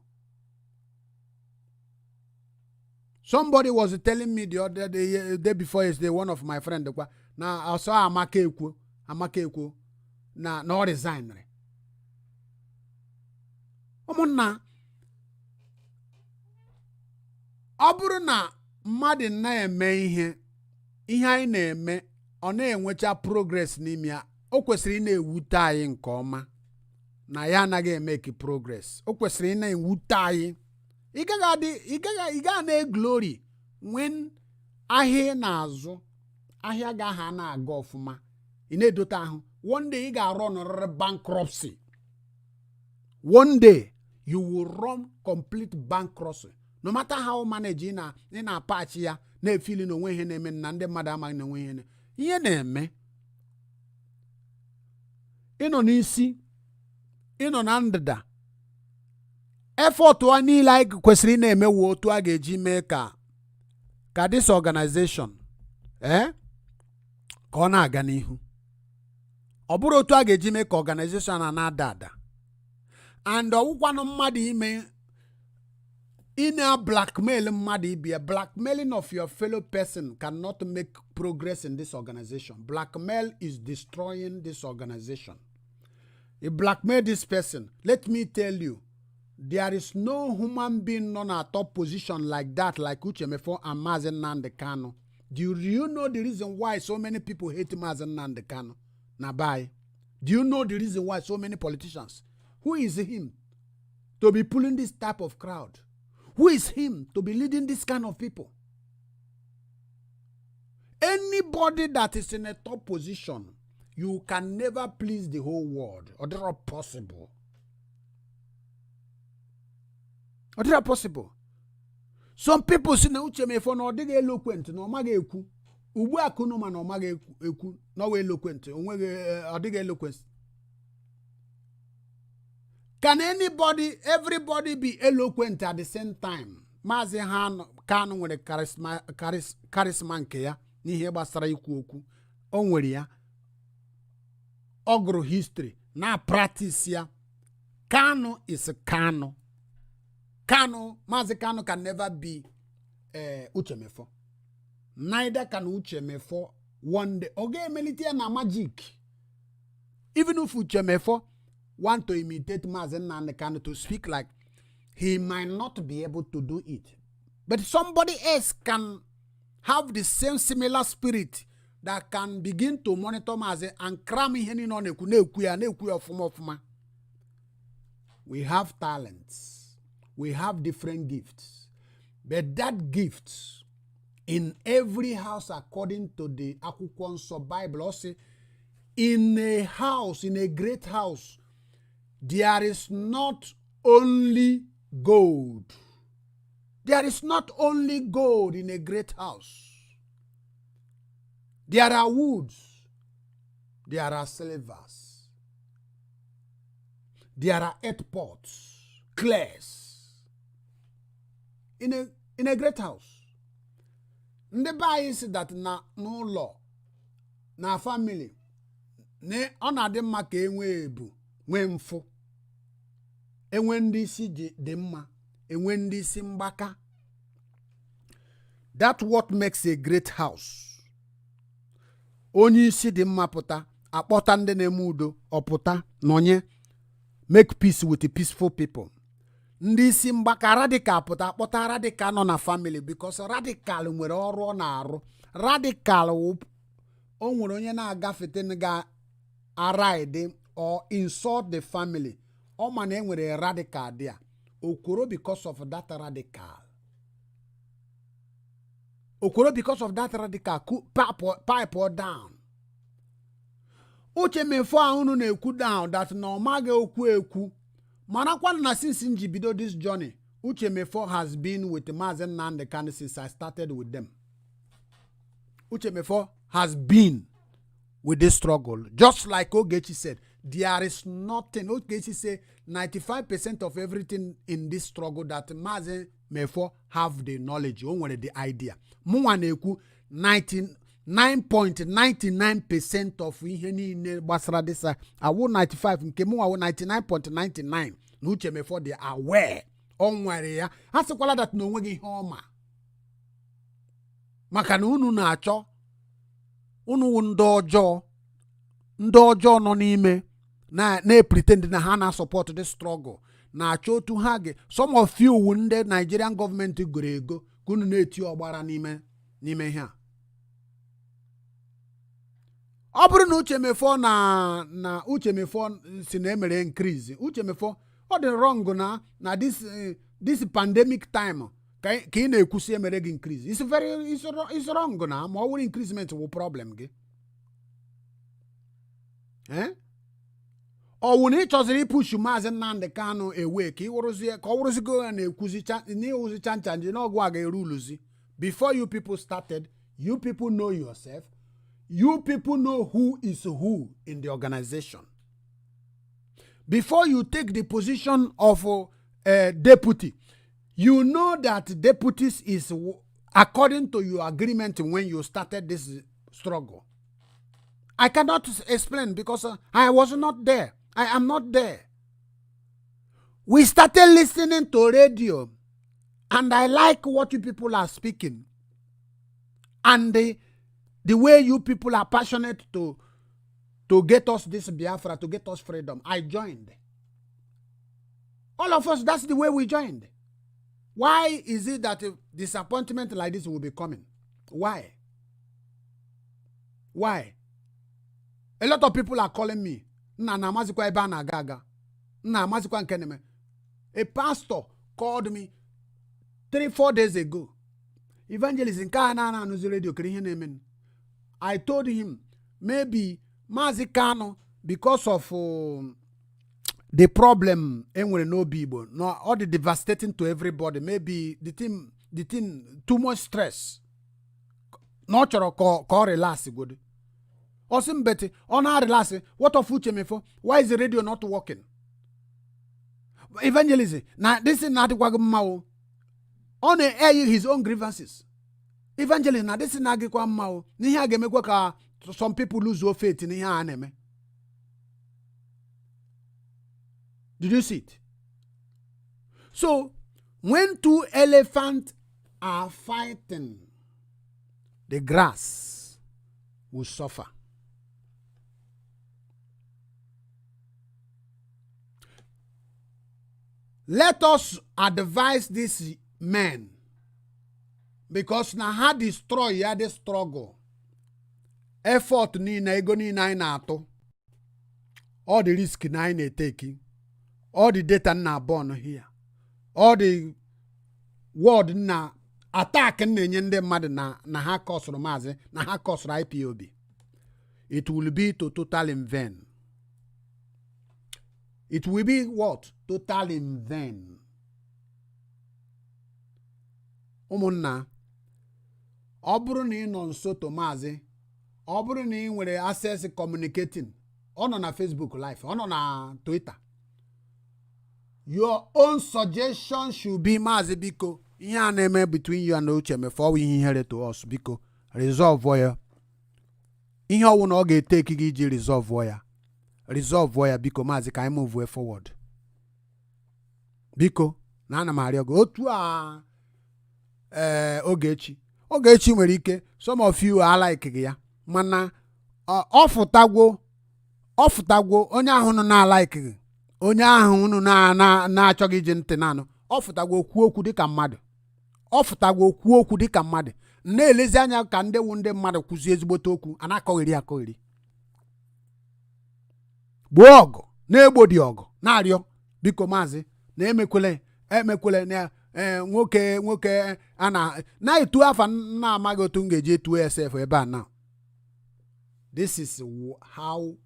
Somebody was telling me the other day, day before yesterday, one of my friends, na I saw Amaka Ekwo, na ọ resign. Ụmụnna, ọ bụrụ na mmadụ na-eme ihe anyị na-eme ọ na-enwecha progress n'ime ya, o kwesịrị na-ewute anyị nke ọma na ya anaghị eme ki progress. O kwesịrị na-ewute anyị. Ị gaghị na-glory when ahịa na-azụ ahịa gaha na-aga ọfụma ị na-edote ahụ. One day ị ga-run bankruptcy. One day you will run complete bankruptcy. No matter how manage ị na-apatch ya na-efili na onwe ihe na-eme na ndị mmadụ amaghị na onwe ihe na-eme. Ịnọ n'isi, ịnọ na ndịda, effort wa niile anyị kwesịrị na-eme wo otu a ga-eji mee ka this organization ka ọ na-aga n'ihu. Ọ bụrụ otu a ga-eji mee ka organization na-ada ada. And ọwụkwanụ mmadụ ime blackmail mmadụ ibia. Blackmailing of your fellow person cannot make progress in this organization. Blackmail is destroying this organization. You blackmail this person, let me tell you, there is no human being on a top position like that, like Uchemefor and Mazen Nnamdi Kanu. Do you know the reason why so many people hate Mazen Nnamdi Kanu? Nabai. Do you know the reason why so many politicians? Who is him to be pulling this type of crowd? Who is him to be leading this kind of people? Anybody that is in a top position, you can never please the whole world. Or they are possible. Or they are possible. Some people say na Uchemefor no dey eloquent no maga eku. Ugbu akunu ma no maga eku no we eloquent. Onwe dey eloquent. Can everybody be eloquent at the same time? Mazi Han Kanu nwere charisma nke ya n'ihe gbasara ikwu okwu. O nwere ya. Ogro history na practice ya. Kanu is Kanu. Mazi Kanu can never be Uchemefor. Neither can Uchemefor one day. Oge emelitia na magic. Even if Uchemefor want to imitate Mazi Nnamdi Kanu to speak like, he might not be able to do it. But somebody else can have the same similar spirit that can begin to monitor Mazi and cram him on a. We have talents. We have different gifts. But that gift in every house, according to the Accusations Bible, also in a house, in a great house, there is not only gold. There is not only gold in a great house. There are woods. There are silvers. There are earth pots, clays. In a great house. The Bible says that no law, na family, ne onade maka enwe ebu, nwe mfu. Enwe ndị isi dị mma, enwe ndị isi mgbaka. That's what makes a great house. Onye isi dị mma pụta, akpọta ndị na-eme udo, ọpụta, nonye, make peace with the peaceful people. ndị isi mgbaka radical pụta kpọta radical nọ na family because radical nwere ọrụ ọ na-arụ. Radical o nwere onye na-agafete ga aride or insult the family. Ọ ma na enwere radical there. Okoro because of that radical. Okoro because of that radical pipe or down. Uchemefor ahụ na-ekwu down that na ọ maghị okwu ekwu. Mana kwa na since njibido this journey, Uchemefor has been with Mazen Nnamdi Kanu since I started with them. Uchemefor has been with this struggle. Just like Ogechi said, there is nothing. Ogechi said 95% of everything in this struggle that Mazen Mefor have the knowledge, the idea. Mwa na-ekwu 99.99% of ihe niile gbasara disa awu 95 nke mwa awu 99.99 na Uchemefor they are aware onwere ya ha sikwala that no onweghị ihe ọma maka na unu na-achọ unu ndị ọjọọ nọ n'ime na pretend na ha na support the struggle na-achọ otu ha ge some of you ndị Nigerian government goro ego ka unu na-eti ọgbara n'ime ha. Ọ bụrụ na Uchemefor na Uchemefor si na emere increase, Uchemefor ọ dị wrong na this pandemic time ka ị na-ekwusi emere gị increase. It's wrong na ma ọ wụrụ increasement wụ problem gị. Ọ wụ na ị chọziri ipush Maazị Nnamdi Kanu away ka ọ wụrụzigo na-ekwuzi n'iwuzi chanchanji n'ọgwụ a ga-eruluzi. Before you people started, you people know yourself. You people know who is who in the organization. Before you take the position of deputy, you know that deputies is according to your agreement when you started this struggle. I cannot explain because I was not there. I am not there. We started listening to radio and I like what you people are speaking. And the way you people are passionate to get us this Biafra, to get us freedom. I joined. All of us, that's the way we joined. Why is it that a disappointment like this will be coming? Why? Why? A lot of people are calling me. A pastor called me 3-4 days ago. Evangelist in Kana radio. I told him maybe Mazi Kanu, because of the problem no all the devastating to everybody, maybe the thing too much stress. Not your call relax good. Awesome Betty, on our relax. What of Uchemefor? Why is the radio not working? Evangelism. Now this is not Wagmao. On the air his own grievances. Evangelism. Now this is not Wagmao. Niha gemekwa some people lose your faith in here anime. Did you see it? So, when two elephants are fighting, the grass will suffer. Let us advise these men, because now how destroy the struggle. Effort ni na ego ni na ato, all the risk na taking, all the data na born here, all the word na attack na nyende mad na ha cost romaze na ha cost IPOB. It will be total in vain. It will be what? Total in vain. Umunna, oburu ni non so to maze. Ọ bụrụ na ị nwere access communicating, ọ nọ na Facebook live, ọ nọ na Twitter. Your own suggestion should be Maazị biko ihe a na-eme between you and Uchemefor ihe ihere to us biko resolve ya. Ihe ọwụ na ọ ga-etake gị iji resolve ya biko Maazị ka anyị move forward. Biko na ana m arịọ gị otu a Ogechi nwere ike some of you are like gị ya. Mana ọfụtagwo onye ahụ nọ na like gị, onye ahụ unu na-achọghị iji ntị nanụ ọfụtagwo okwu okwu dịka mmadụ ọfụtagwo okwu okwu dịka mmadụ na-elezi anya ka ndị wu ndị mmadụ kwụzie ezigbote okwu a na-akọgheri gbuo ọgụ na-egbo dị ọgụ na-arịọ biko maazị na emekwele na nwoke a na-etu afa na-amaghị otu m ga-eji etuo SF ebe a na. This is how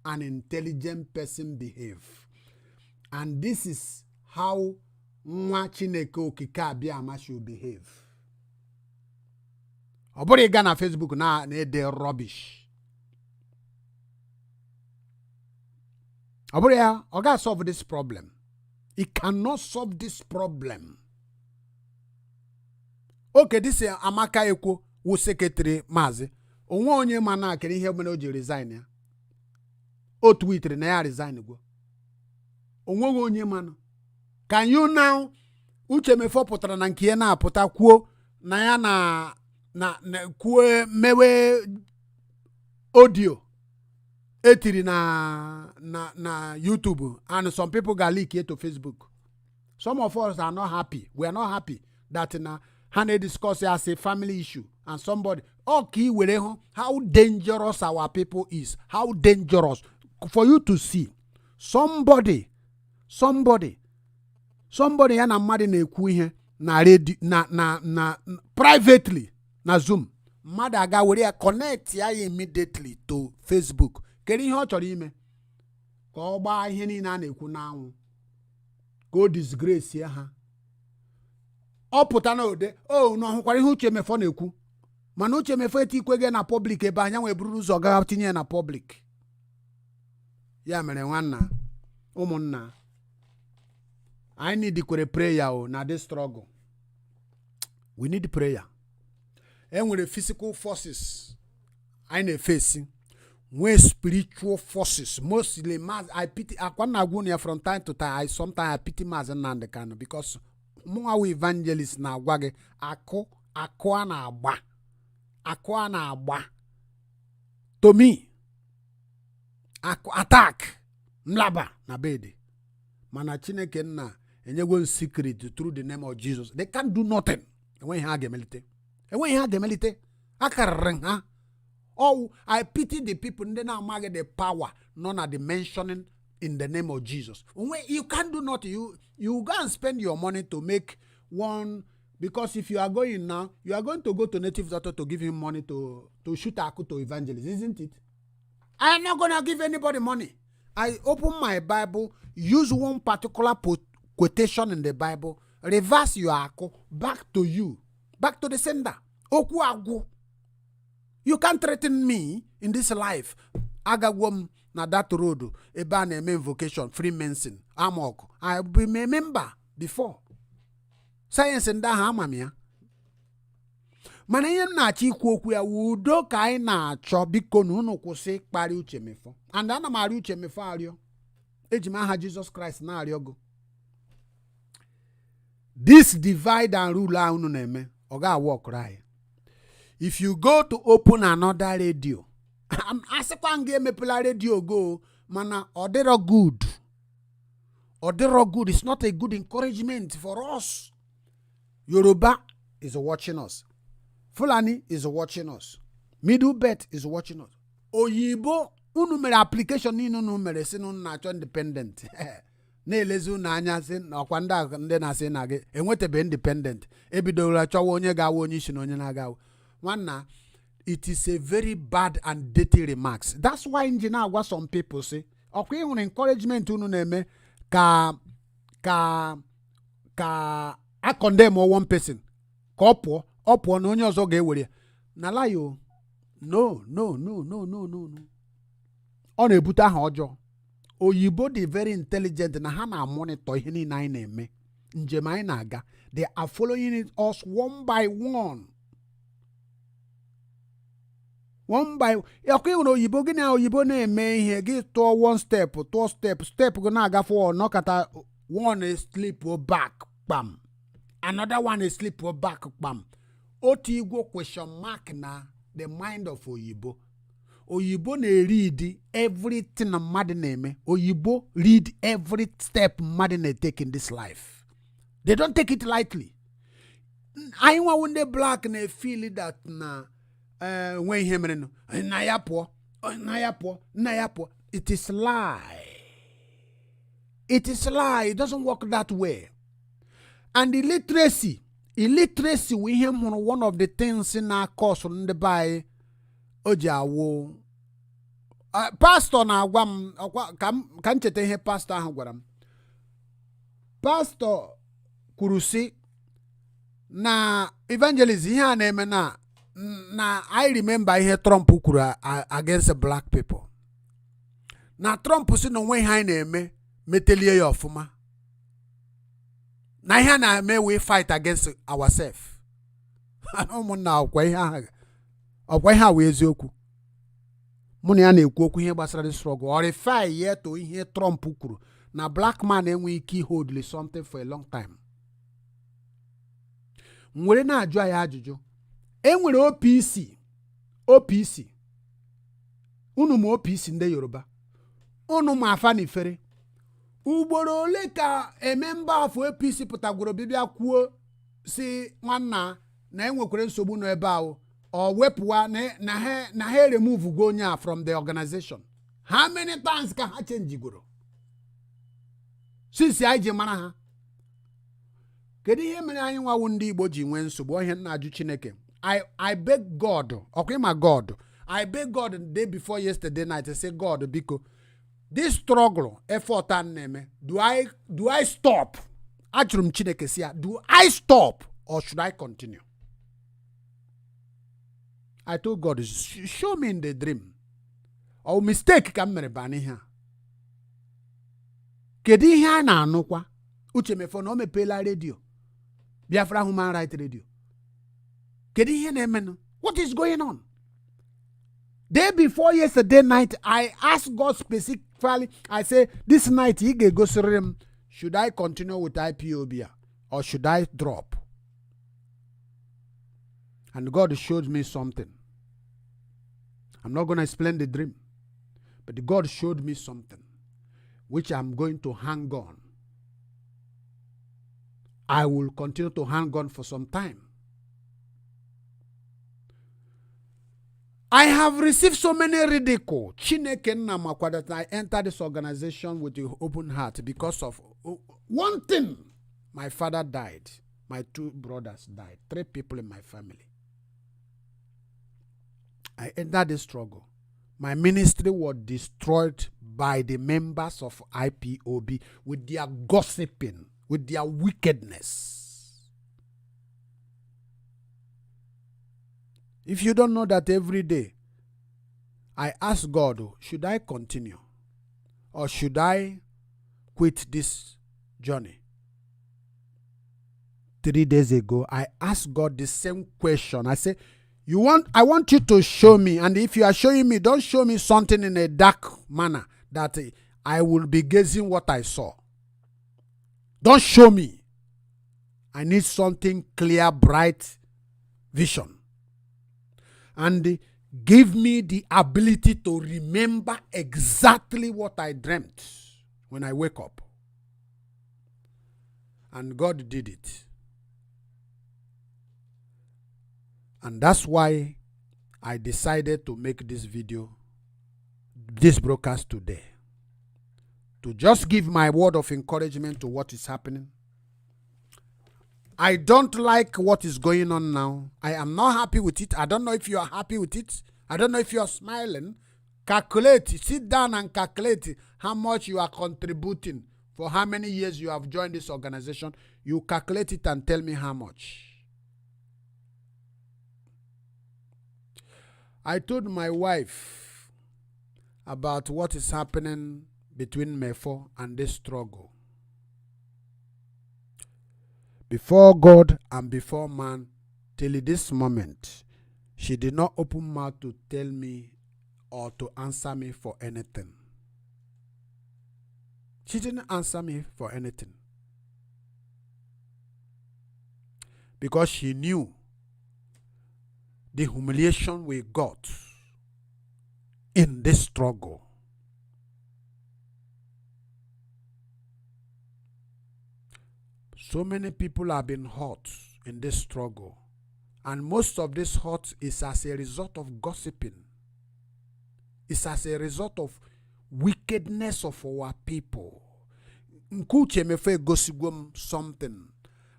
an intelligent person behave, and this is how nwa Chineke okike abịa should behave. Ọ bụrụ ịga na Facebook na-ede rubbish. Ọ bụrụ ya, ọ ga solve this problem. It cannot solve this problem. Okay, this is Amaka Ekwo, who secretary Mazi. Onwe onye mana kere ihe mere o ji resign ya. O tweeted na ya resign go. Onwe onye mana. Can you now Uchemefor pụtara na nke na apụta kwuo na ya na kwuo mewe audio etiri na YouTube, and some people got leak it to Facebook. Some of us are not happy. We are not happy that na Hane discuss as a family issue, and somebody okay how dangerous our people is. How dangerous for you to see somebody yana mmadụ na-ekwu ihe na radio na privately na Zoom, mmadụ aga were ya connect ya immediately to Facebook. Kedu ihe ọ chọrọ ime? Ka ọ gbaa ihe niile a na-ekwu n'anwụ, ka o disgrace ya ha. Ọ pụta na ode na ọhụkwara ihe Uchemefor na-ekwu, mana Uchemefor etikwege na public ebe anya wee buru ụzọ gaa tinye na public. Ya mere nwanna ụmụnna, I need to prayer na this struggle. We need prayer. Enwere physical forces I na facing, when spiritual forces mostly mass. I pity akwana from time to time. Sometimes I pity mass and Nandekano because more evangelists na wage akwa na agba to me attack mlaba na bede mana Chineke nna enyego secret through the name of Jesus. They can't do nothing. When he had gemelite akarren ha. Oh, I pity the people they now mark the power none at the mentioning in the name of Jesus. When you can't do nothing, you go and spend your money to make one, because if you are going now, you are going to go to native doctor to give him money to shoot Aku to evangelist, isn't it? I am not gonna give anybody money. I open my Bible, use one particular quotation in the Bible, reverse your Aku back to you, back to the sender. Oku agu. You can't threaten me in this life. Agagwom na that road, eba na eme invocation, Freemason, Amok. I be a member before. Science and that hamamia. Mana ihe na-achọ ikwu okwu ya udo ka anyị na-achọ, biko na unu kwụsị kparị Uchemefor. And ana m arịọ Uchemefor arịọ. Eji m aha Jesus Christ na-arịọ go. This divide and rule a unu na-eme, ọ ga-work right. If you go to open another radio, asikwa nge emepela radio go, mana odero good. Odero good is not a good encouragement for us. Yoruba is watching us. Fulani is watching us. Middle Belt is watching us. Oyibo, unu mere application ni unu mere si unu na-achọ independent. Na-elezu na anya si ọkwa ndị na-asị na gị enwetebe independent. Ebidoro achọwa onye ga-awa onye isi na onye na-agawa. Nwanna, it is a very bad and dirty remarks. That's why engineer agwa some people say, okay, un encouragement unu na-eme ka I condemn one person. Ka ọ pụọ na onye ọzọ ga-ewere. Na layo. No. Ọ na-ebute aha ọjọọ. Oyibo dị very intelligent na ha na-monitor ihe niile anyị na-eme. Njem anyị na-aga. They are following us one by one. One by okay, oyibo gị na oyibo na-eme ihe gị tụọ one step, step go na-aga forward, nọkata one is slip back, bam. Another one is slip back, bam. Oti go question mark na the mind of oyibo. Oyibo na-read everything mmadụ na-eme. Oyibo read every step mmadụ na-take in this life. They don't take it lightly. I want when they black and they feel it that when him nayapo, it is lie. It is lie. It doesn't work that way. And illiteracy we him one of the things in our course on the by ojawo. Pastor na agwam kan chete he pastor ahụ gwaram. Pastor kurusi na evangelist ihe a na-eme na I remember ihe Trump kwuru against black people. Na Trump si na onwe ihe anyị na-eme metelie ya ọfụma. Na ihe na-eme we fight against ourselves. Ụmụnna ọkwa ihe a wee eziokwu. Mụ na ya na-ekwu okwu ihe gbasara the struggle. Or refer ye to ihe Trump kwuru na black man enwe ike hold something for a long time. Nwere na-ajụ ya ajụjụ. Enwere OPC. Unu ma OPC ndị Yoruba. Unu ma afa n'ifere. Ugboro ole ka member of OPC pụtagworo bibia kwuo si nwanna na enwekwere nsogbu no ebe ahụ. Or wepụwa na ha remove go nya from the organization. How many times ka ha change goro? Since I je mara ha. Kedu ihe mere anyị nwawu ndị Igbo ji nwe nsogbu ihe na ajụ Chineke? I beg God, okay my God. I beg God the day before yesterday night I say God because this struggle effort and name do I stop? Ajụrụ m Chineke si ya, do I stop or should I continue? I told God, show me in the dream. Or mistake ka m mere bani ha. Kedu ihe a na-anụkwa? Uchemefor na o mepela radio. Biafra Human Rights Radio. Kedu ihe na-eme? What is going on? Day before yesterday night, I asked God specifically, I say, this night, should I continue with IPOB or should I drop? And God showed me something. I'm not going to explain the dream. But God showed me something which I'm going to hang on. I will continue to hang on for some time. I have received so many ridicule. Chineke Namakwa that I entered this organization with an open heart because of one thing. My father died. My 2 brothers died. 3 people in my family. I entered the struggle. My ministry was destroyed by the members of IPOB with their gossiping, with their wickedness. If you don't know that every day, I ask God, should I continue? Or should I quit this journey? 3 days ago, I asked God the same question. I said, I want you to show me, and if you are showing me, don't show me something in a dark manner that I will be gazing what I saw. Don't show me. I need something clear, bright vision. And give me the ability to remember exactly what I dreamt when I wake up. And God did it. And that's why I decided to make this video, this broadcast today. To just give my word of encouragement to what is happening. I don't like what is going on now. I am not happy with it. I don't know if you are happy with it. I don't know if you are smiling. Calculate, sit down and calculate how much you are contributing for how many years you have joined this organization. You calculate it and tell me how much. I told my wife about what is happening between Uchemefor and this struggle. Before God and before man, till this moment, she did not open mouth to tell me or to answer me for anything. She didn't answer me for anything. Because she knew the humiliation we got in this struggle. So many people have been hurt in this struggle. And most of this hurt is as a result of gossiping. It's as a result of wickedness of our people. Uchemefor gosigum something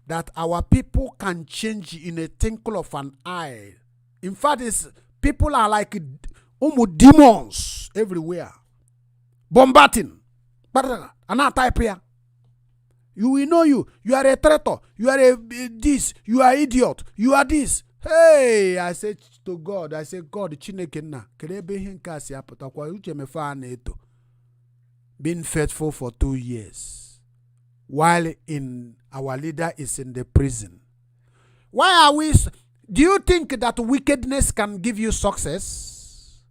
that our people can change in a twinkle of an eye. In fact, people are like demons everywhere, bombarding. But another type here. You will know you are a traitor, you are a this, you are idiot, you are this. Hey, I said to God, God, Chineke na kerebe hinka si apota kwa Uchemefor na eto. Being faithful for 2 years, while our leader is in the prison. Why are we? Do you think that wickedness can give you success?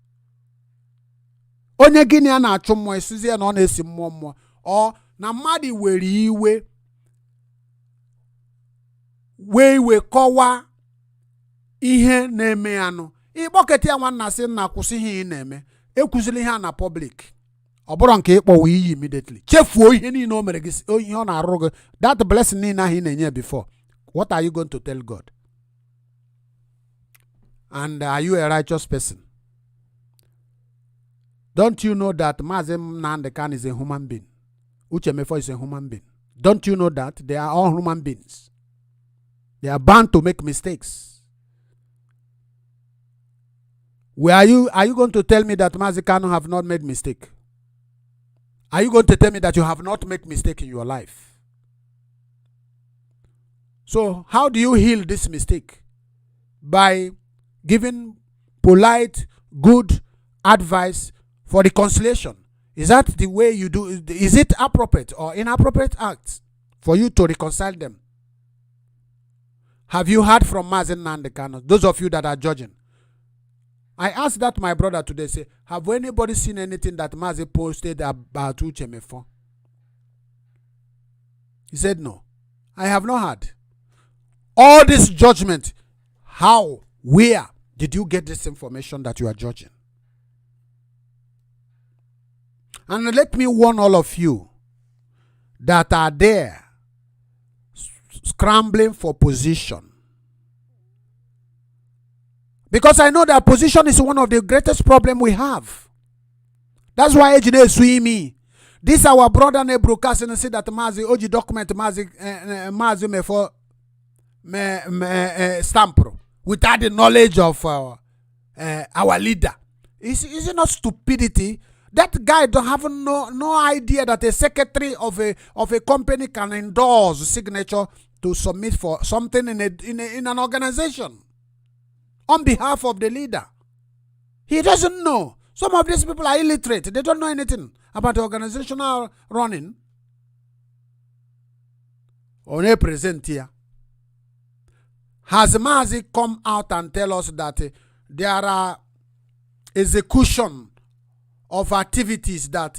Onye gini ana achummo esizi na ona esi mmommo or na mmadụ were iwe wee kọwa ihe na-eme anụ ịkpọkete ya nwanna sị na kwụsị ihe ị na-eme ekwuzili ihe na public ọ bụrụ nke ịkpọwa iyi immediately chefuo ihe niile o mere gị ihe ọ na-arụ gị that blessing niile ahụ ị na-enye before. What are you going to tell God? And are you a righteous person? Don't you know that Mazi Nnamdi Kanu is a human being? Uchemefor is a human being. Don't you know that they are all human beings? They are bound to make mistakes. Are you going to tell me that Mazi Kanu have not made mistake? Are you going to tell me that you have not made mistake in your life? So how do you heal this mistake? By giving polite, good advice for reconciliation. Is that the way you do? Is it appropriate or inappropriate act for you to reconcile them? Have you heard from Mazi Nnamdi Kanu? Those of you that are judging. I asked that my brother today, say, have anybody seen anything that Mazi posted about Uchemefor? He said no. I have not heard. All this judgment, how, where did you get this information that you are judging? And let me warn all of you that are there scrambling for position. Because I know that position is one of the greatest problems we have. That's why Ejide Suimi, this our brother and broadcast and say that Mazi Oji document Mazi Uchemefor stamp without the knowledge of our leader. Is it not stupidity? That guy don't have no idea that a secretary of a company can endorse signature to submit for something in an organization on behalf of the leader. He doesn't know. Some of these people are illiterate. They don't know anything about the organizational running. On a present here, has Mazi come out and tell us that there are execution of activities that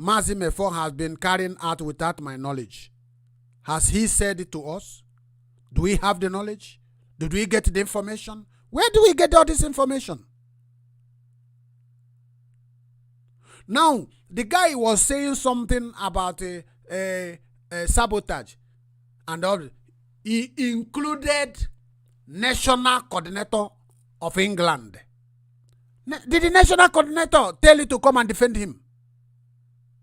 Mazi Uchemefor has been carrying out without my knowledge? Has he said it to us? Do we have the knowledge? Did we get the information? Where do we get all this information? Now, the guy was saying something about sabotage and all. He included National Coordinator of England. Did the National Coordinator tell you to come and defend him?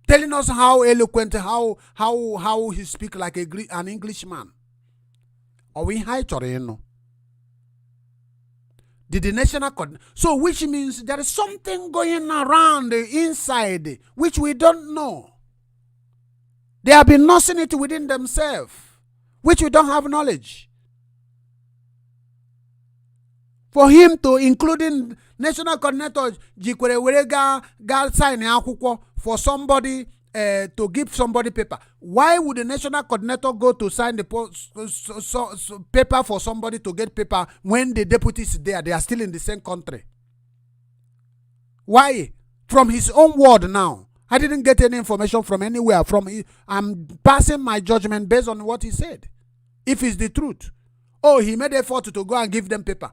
Telling us how eloquent, how he speaks like an Englishman. Or we high no? Did the National Coordinator? So which means there is something going around inside which we don't know. They have been nursing it within themselves, which we don't have knowledge. For him to including National Coordinator jikwere were ga sign akwụkwọ for somebody to give somebody paper. Why would the National Coordinator go to sign the paper for somebody to get paper when the deputies there, they are still in the same country? Why? From his own word now. I didn't get any information from anywhere. I'm passing my judgment based on what he said. If it's the truth. Oh, he made effort to go and give them paper.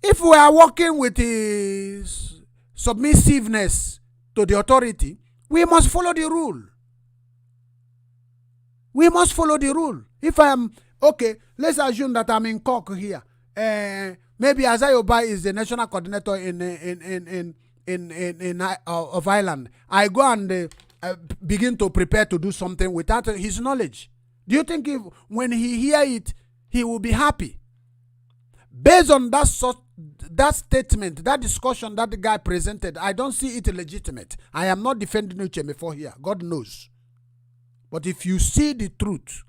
If we are working with submissiveness to the authority, we must follow the rule. We must follow the rule. If I am, okay, let's assume that I'm in Cork here. Maybe Azayoba is the national coordinator of Ireland. I go and begin to prepare to do something without his knowledge. Do you think when he hear it, he will be happy? Based on that statement, that discussion that the guy presented, I don't see it legitimate. I am not defending Uchemefor here. God knows. But if you see the truth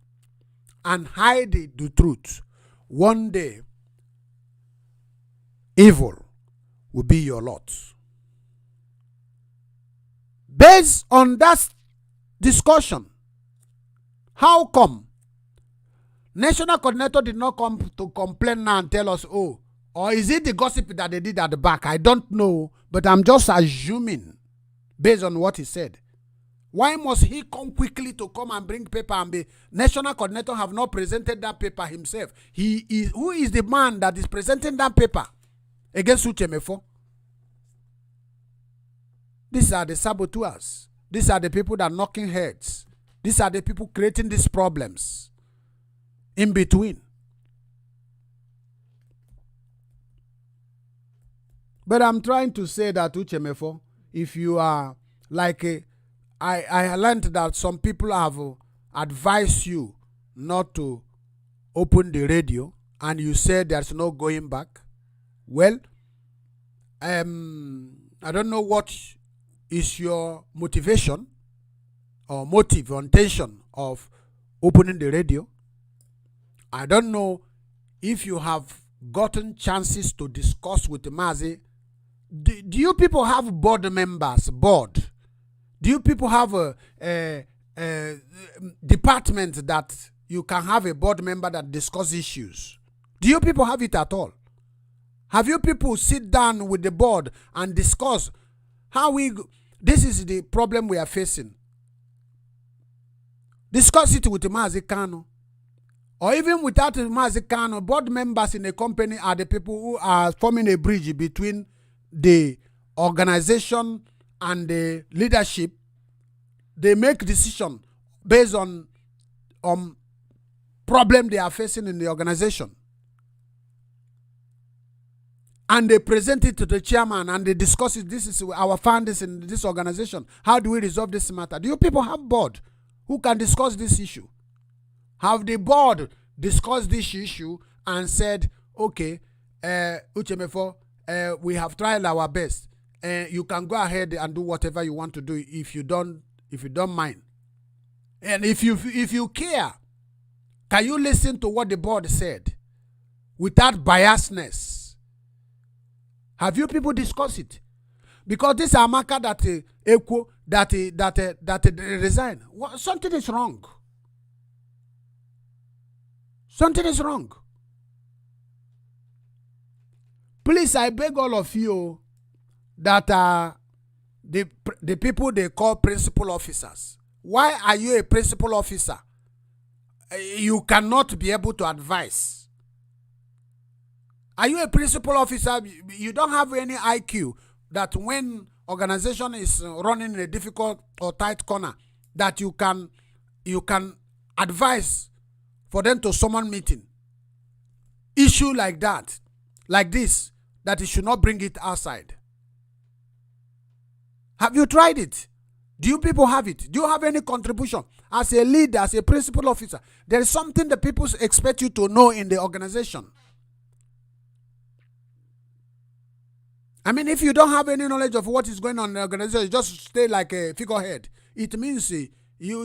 and hide the truth, one day, evil will be your lot. Based on that discussion, how come national coordinator did not come to complain now and tell us, oh, or is it the gossip that they did at the back? I don't know, but I'm just assuming based on what he said. Why must he come quickly to come and bring paper and be national coordinator have not presented that paper himself? Who is the man that is presenting that paper against Uchemefor? These are the saboteurs. These are the people that are knocking heads. These are the people creating these problems in between. But I'm trying to say that Uchemefor, if you are like I learned that some people have advised you not to open the radio and you said there's no going back. Well, I don't know what is your motivation or motive or intention of opening the radio. I don't know if you have gotten chances to discuss with Mazi. Do you people have board members? Do you people have a department that you can have a board member that discuss issues? Do you people have it at all? Have you people sit down with the board and discuss how this is the problem we are facing? Discuss it with Mazi Kano. Or even without Mazi Kano, board members in a company are the people who are forming a bridge between the organization and the leadership. They make decision based on problem they are facing in the organization. And they present it to the chairman and they discuss it. This is our findings in this organization. How do we resolve this matter? Do you people have board who can discuss this issue? Have the board discussed this issue and said, okay, Uchemefor, we have tried our best. You can go ahead and do whatever you want to do if you don't mind. And if you care, can you listen to what the board said without biasness? Have you people discussed it? Because this Amaka that resign, something is wrong. Something is wrong. Please, I beg all of you that the people they call principal officers. Why are you a principal officer? You cannot be able to advise. Are you a principal officer? You don't have any IQ that when organization is running in a difficult or tight corner, that you can advise for them to summon meeting. Issue like that, like this, that you should not bring it outside. Have you tried it? Do you people have it? Do you have any contribution? As a leader, as a principal officer, there is something the people expect you to know in the organization. I mean, if you don't have any knowledge of what is going on in the organization, you just stay like a figurehead. It means you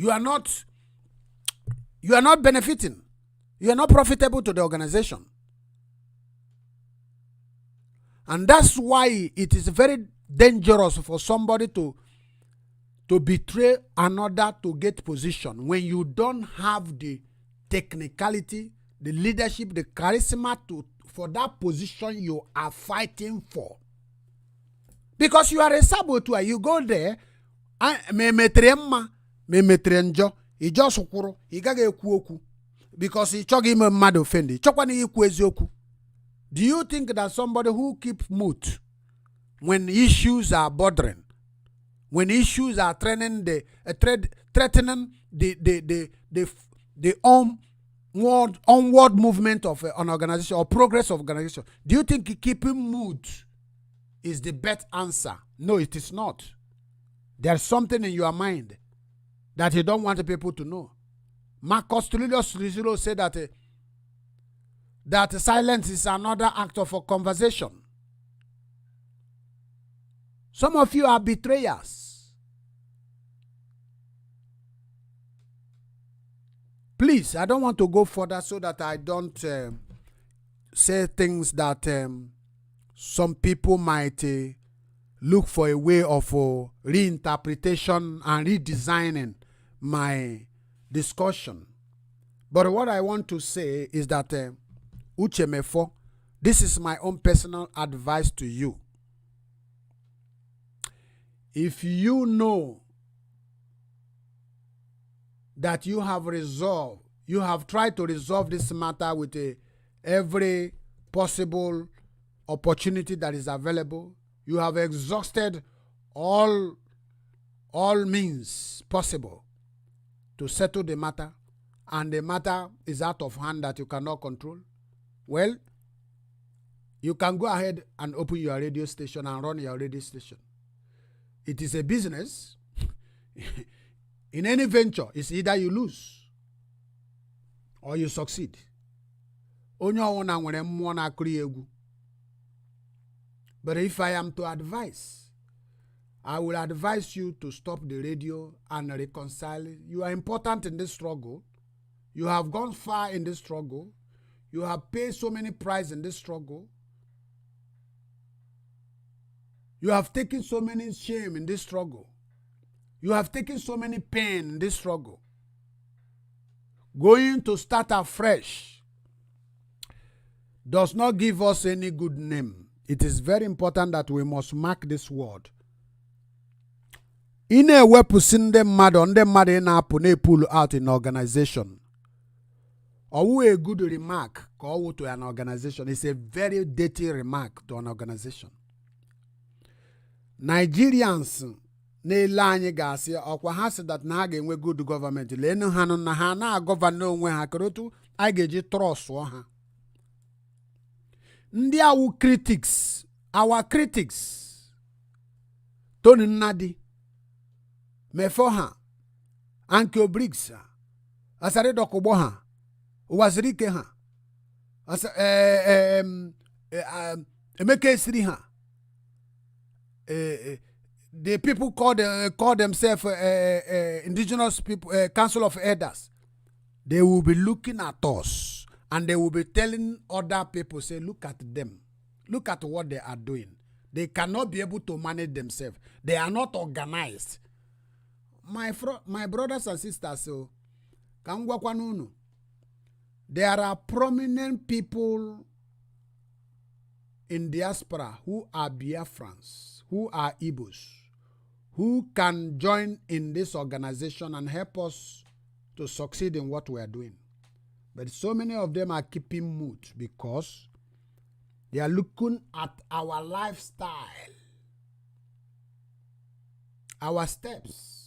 are not benefiting. You are not profitable to the organization. And that's why it is very dangerous for somebody to betray another to get position when you don't have the technicality, the leadership, the charisma for that position you are fighting for. Because you are a saboteur. You go there, because he chog him mad offended. Do you think that somebody who keep mute when issues are bothering, when issues are threatening the onward movement of an organization or progress of organization? Do you think keeping mood is the best answer? No, it is not. There's something in your mind that you don't want people to know. Marcus Tullius Cicero said that silence is another act of a conversation. Some of you are betrayers. Please, I don't want to go further so that I don't say things that some people might look for a way of reinterpretation and redesigning my discussion. But what I want to say is that Uchemefor, this is my own personal advice to you. If you know that you have tried to resolve this matter with every possible opportunity that is available, you have exhausted all means possible to settle the matter, and the matter is out of hand that you cannot control, well, you can go ahead and open your radio station and run your radio station. It is a business. In any venture, it's either you lose or you succeed. But if I am to advise, I will advise you to stop the radio and reconcile. You are important in this struggle. You have gone far in this struggle. You have paid so many prices in this struggle. You have taken so many shame in this struggle. You have taken so many pain in this struggle. Going to start afresh does not give us any good name. It is very important that we must mark this word. In a way, pushing them mad on them mad in pull out in organization. Or a good remark call to an organization. It's a very dirty remark to an organization. Nigerians na-ele anyị ga-asị ọkwa ha sị that na ha ga-enwe good government. Lenu ha na ha na-agọvanọ onwe ha kerotu anyị ga-eji trọsụọ ha. Ndị awụ critics, our critics, Tony Nnadi, Mefo ha, Ankyo Briggs ha, Asare Dokogbo ha, Uwazirike ha, Emeka Esiri ha. The people call themselves indigenous people, council of elders. They will be looking at us and they will be telling other people, say, look at them. Look at what they are doing. They cannot be able to manage themselves. They are not organized. My brothers and sisters, so there are prominent people in diaspora who are Biafrans, who are Igbos, who can join in this organization and help us to succeed in what we are doing. But so many of them are keeping mute because they are looking at our lifestyle, our steps.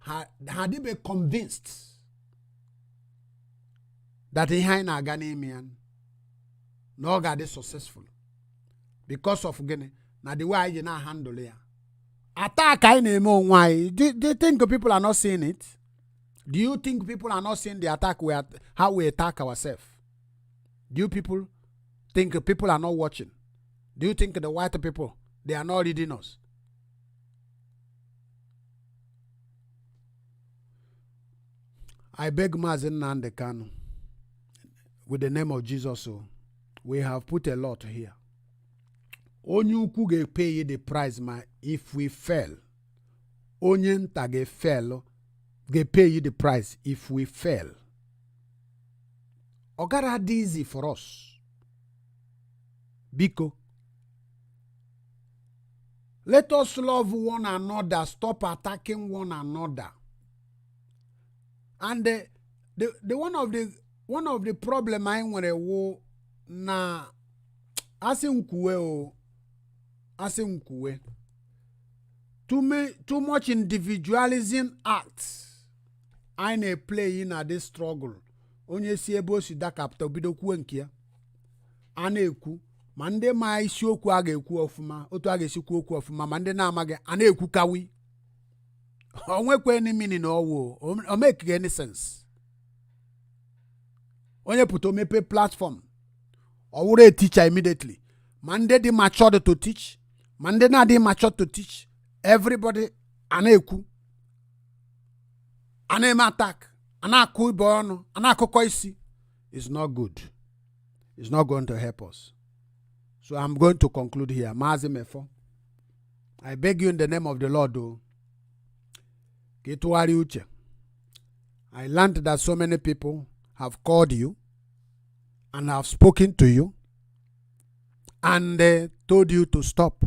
Had they been convinced that behind our Ghanaian, no God is successful because of Ghana. Now the way you now handle it. Attack I know why. Do you think people are not seeing it? Do you think people are not seeing the attack how we attack ourselves? Do you people think people are not watching? Do you think the white people, they are not reading us? I beg Mazen Nnamdi Kanu, with the name of Jesus, so we have put a lot here. Onye ukwu ga-pay the price ma if we fail. Onye nta ga-fail ga-pay the price if we fail. Ogara dị easy for us. Biko. Let us love one another. Stop attacking one another. And the one of the problem I nwere wo na asinkuwe o. Too much individualism acts I na play in a this struggle. Onye si ebe o si dakapta obido kwuo nke ya. A na-ekwu ma ndị ma isiokwu a ga-ekwu ọfụma otu a ga-esikwu okwu ọfụma ma ndị na-amaghị a na-ekwu kawi. O nwekwe any meaning ọwụ o make any sense. Onye pụta mepe platform ọ wụrụ a teacher immediately. Ma ndị dị matured to teach ma ndị na-adị matured to teach, everybody a na-ekwu a na-eme attack a na-akụ ibe ọnụ a na-akụkọ isi. It's not good. It's not going to help us. So I'm going to conclude here. Uchemefor, I beg you in the name of the Lord, Uche. I learned that so many people have called you and have spoken to you and told you to stop.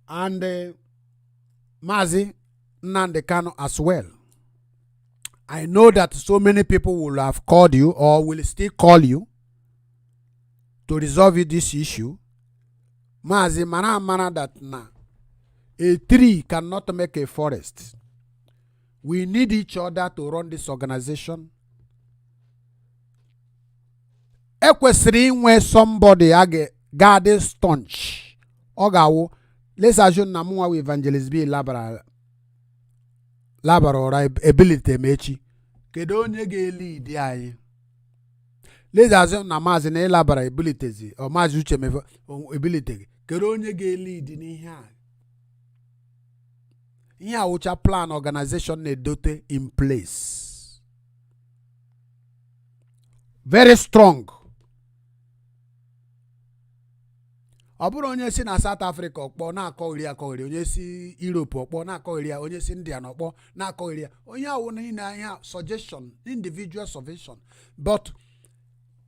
And Mazi Nandekano as well. I know that so many people will have called you or will still call you to resolve this issue. Mazi mana that na a tree cannot make a forest. We need each other to run this organization. Ekwesịrị inwe somebody ga staunch. Ogawo, let's assume na mwa evangelist be labara or ability mechi. Kedu onye ga-lead anyị? Let's assume na Mazi na labara abilities or Mazi Uchemefor ability. Kedu onye ga-lead n'ihe a? Ihe a wucha plan organization na-edote in place. Very strong. Ọ bụrụ onye si na South Africa ọkpọ na-akọ iri onye si Europe ọkpọ na-akọ iri onye si India ọkpọ na-akọ iri onye awụ na ihe suggestion, individual suggestion, but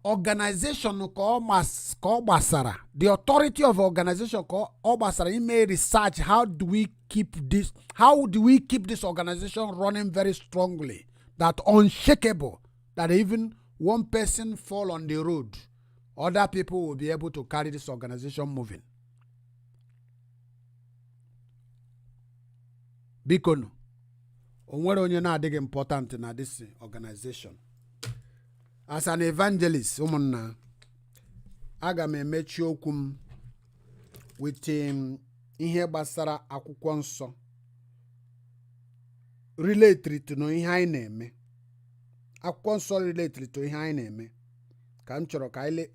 organization ka ọ gbasara, the authority of organization ka ọ gbasara ime research. How do we keep this organization running very strongly, that unshakable, that even one person fall on the road, other people will be able to carry this organization moving. Bikono, onwere onye na-adịghị important na this organization. As an evangelist, ụmụnna, aga m emechi okwu m with ihe gbasara akwụkwọ nsọ related to ihe anyị na-eme. Akwụkwọ nsọ related to ihe anyị na-eme. Ka m chọrọ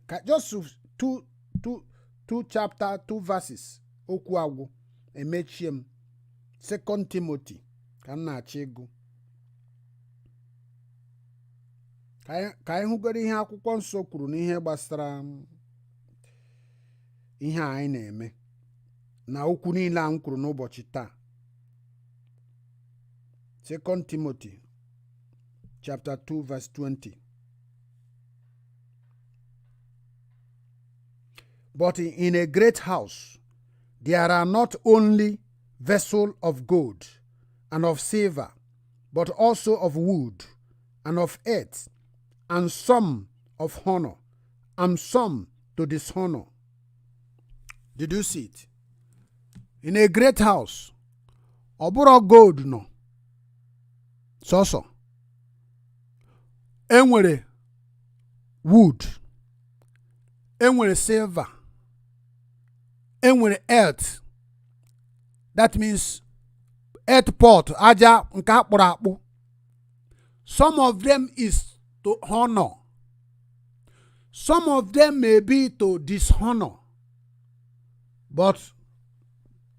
ka just two chapter 2 verses okwu agwụ emechie m 2 Timothy ka m na-achọ ịgụ ka anyị hụgoro ihe akwụkwọ nsọ kwuru n'ihe gbasara ihe anyị na-eme na okwu niile a m kwuru n'ụbọchị taa. 2 Timothy chapter 2 verse 20. But in a great house there are not only vessels of gold and of silver, but also of wood and of earth, and some of honor, and some to dishonor. Did you see it? In a great house, oburo gold no. So. Enwere wood. Enwere silver. Enwere earth. That means earth pot, aja nke akpụrụ akpụ. Some of them is to honor. Some of them may be to dishonor. But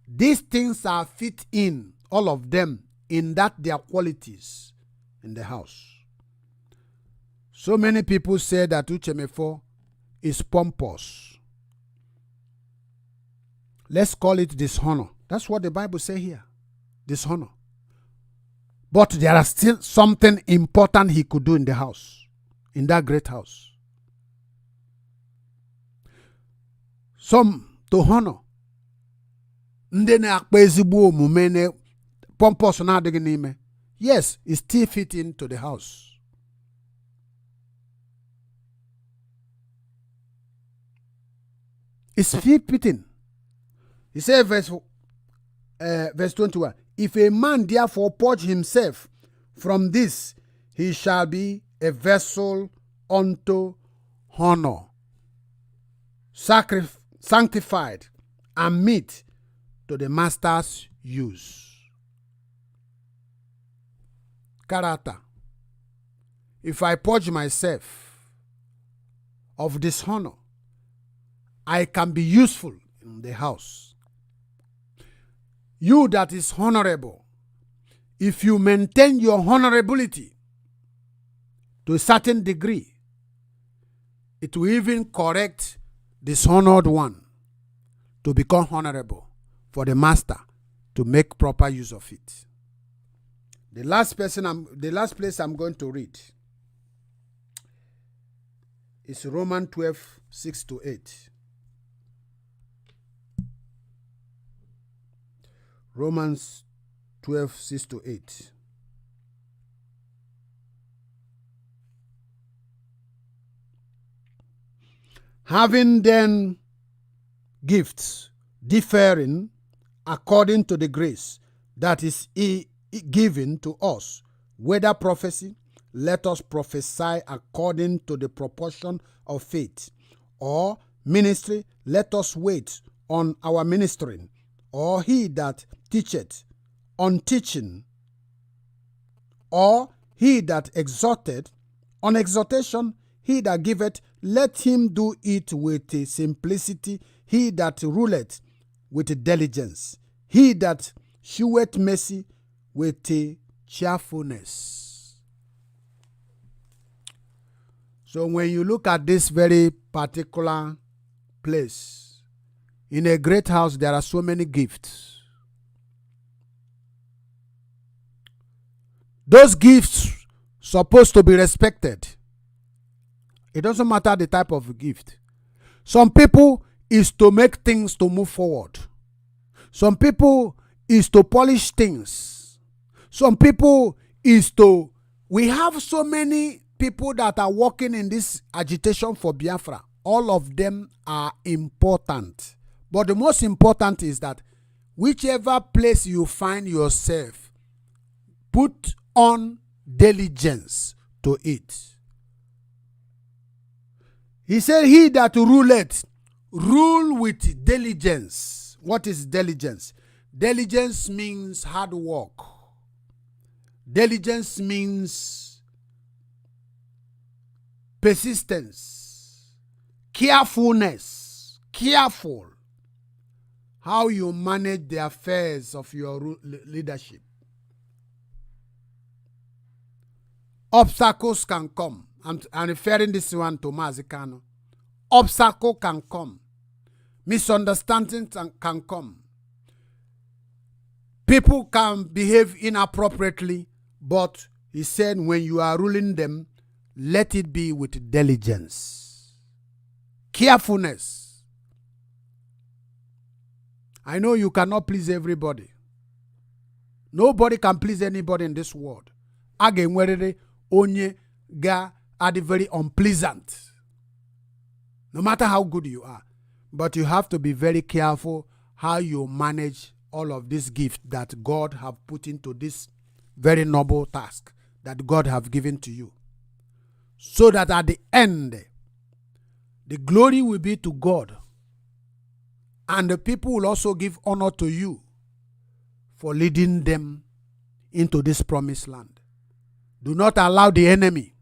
these things are fit in, all of them, in that their qualities in the house. So many people say that Uchemefor is pompous. Let's call it dishonor. That's what the Bible says here. Dishonor. But there are still something important he could do in the house, in that great house. Some to honor. Ndị na-akpa ezigbo omume na pompous na-adịghị n'ime. Yes, it still fit into the house. It's fitting. He said verse 21, if a man therefore purge himself From this he shall be a vessel unto honor, sanctified and meet to the master's use. Character. If I purge myself of dishonor, I can be useful in the house. You that is honorable, if you maintain your honorability to a certain degree, it will even correct dishonored one to become honorable for the master to make proper use of it. The last place I'm going to read is Romans 12, 6-8. Romans 12, 6-8. Having then gifts differing according to the grace that is given to us, whether prophecy, let us prophesy according to the proportion of faith, or ministry, let us wait on our ministering, or he that teacheth on teaching, or he that exhorteth on exhortation, he that giveth, let him do it with simplicity, he that ruleth with diligence, he that sheweth mercy with cheerfulness. So when you look at this very particular place, in a great house there are so many gifts. Those gifts supposed to be respected. It doesn't matter the type of gift. Some people is to make things to move forward. Some people is to polish things. Some people is to... We have so many people that are working in this agitation for Biafra. All of them are important. But the most important is that whichever place you find yourself, put on diligence to it. He said, he that ruleth, rule with diligence. What is diligence? Diligence means hard work. Diligence means persistence, carefulness, careful. How you manage the affairs of your leadership. Obstacles can come. I'm referring this one to Mazikano. Obstacle can come. Misunderstandings can come. People can behave inappropriately, but he said when you are ruling them, let it be with diligence. Carefulness. I know you cannot please everybody. Nobody can please anybody in this world. Again, where onye ga are very unpleasant. No matter how good you are. But you have to be very careful how you manage all of this gift that God have put into this very noble task that God have given to you. So that at the end, the glory will be to God. And the people will also give honor to you for leading them into this promised land. Do not allow the enemy.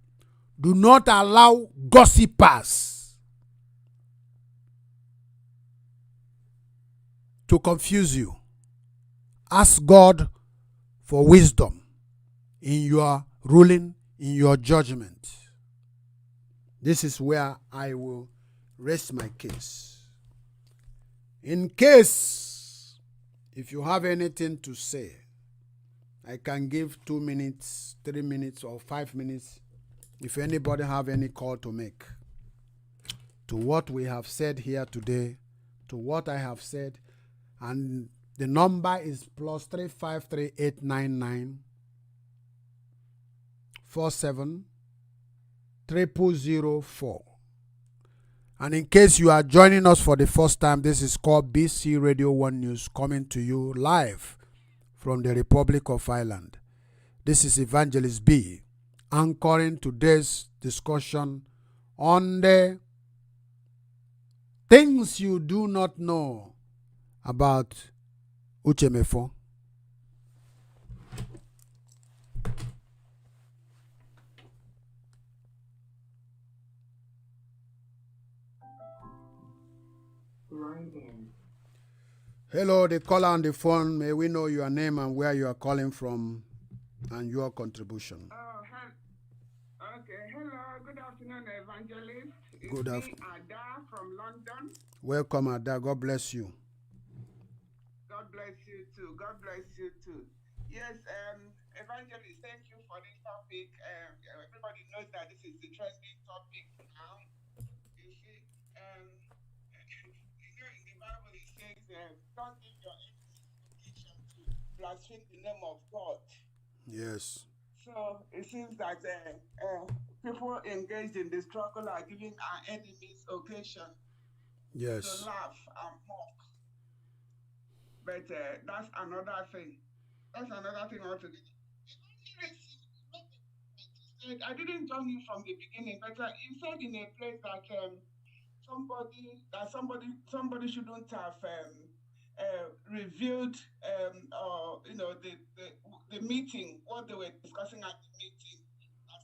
Do not allow gossipers to confuse you. Ask God for wisdom in your ruling, in your judgment. This is where I will rest my case. In case, if you have anything to say, I can give 2 minutes, 3 minutes, or 5 minutes if anybody have any call to make to what we have said here today, to what I have said. And the number is +3538994730004. And in case you are joining us for the first time, this is called BC Radio 1 News, coming to you live from the Republic of Ireland. This is Evangelist B, anchoring today's discussion on the things you do not know about Uchemefor. Hello, the caller on the phone. May we know your name and where you are calling from and your contribution. Oh, okay. Hello. Good afternoon, Evangelist. Good It's me, Ada from London. Welcome, Ada. God bless you. God bless you too. God bless you too. Yes, Evangelist, thank you for this topic. Everybody knows that this is the trending topic now. You see, in the Bible it says, don't give your enemies occasion to blaspheme the name of God. Yes. So it seems that people engaged in the struggle are giving our enemies occasion to laugh and mock. But that's another thing. That's another thing altogether. I didn't join you from the beginning, but you said in a place that somebody shouldn't have revealed or the meeting, what they were discussing at the meeting. That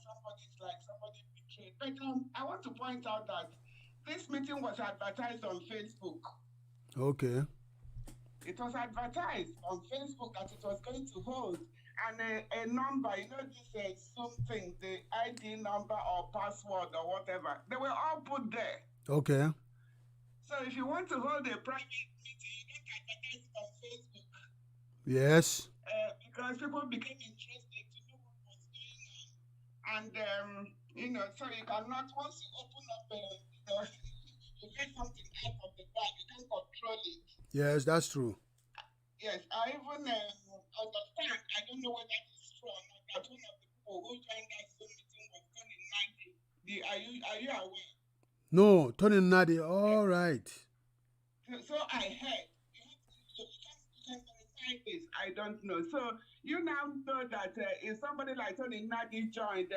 somebody betrayed. But I want to point out that this meeting was advertised on Facebook. Okay. It was advertised on Facebook that it was going to hold, and a number, this something, the ID number or password or whatever, they were all put there. Okay. So if you want to hold a private meeting, you don't advertise it on Facebook. Yes. Because people became interested to know what was going on, and so you cannot, once you open up, you get something out of the bag, you can't control it. Yes, that's true. Yes, I even understand. I don't know whether that is true or not. That one of the people who joined that Zoom meeting was Tony Nadi. Are you aware? No, Tony Nadi. All right. So I heard. You can verify this. I don't know. So you now know that if somebody like Tony Nadi joined,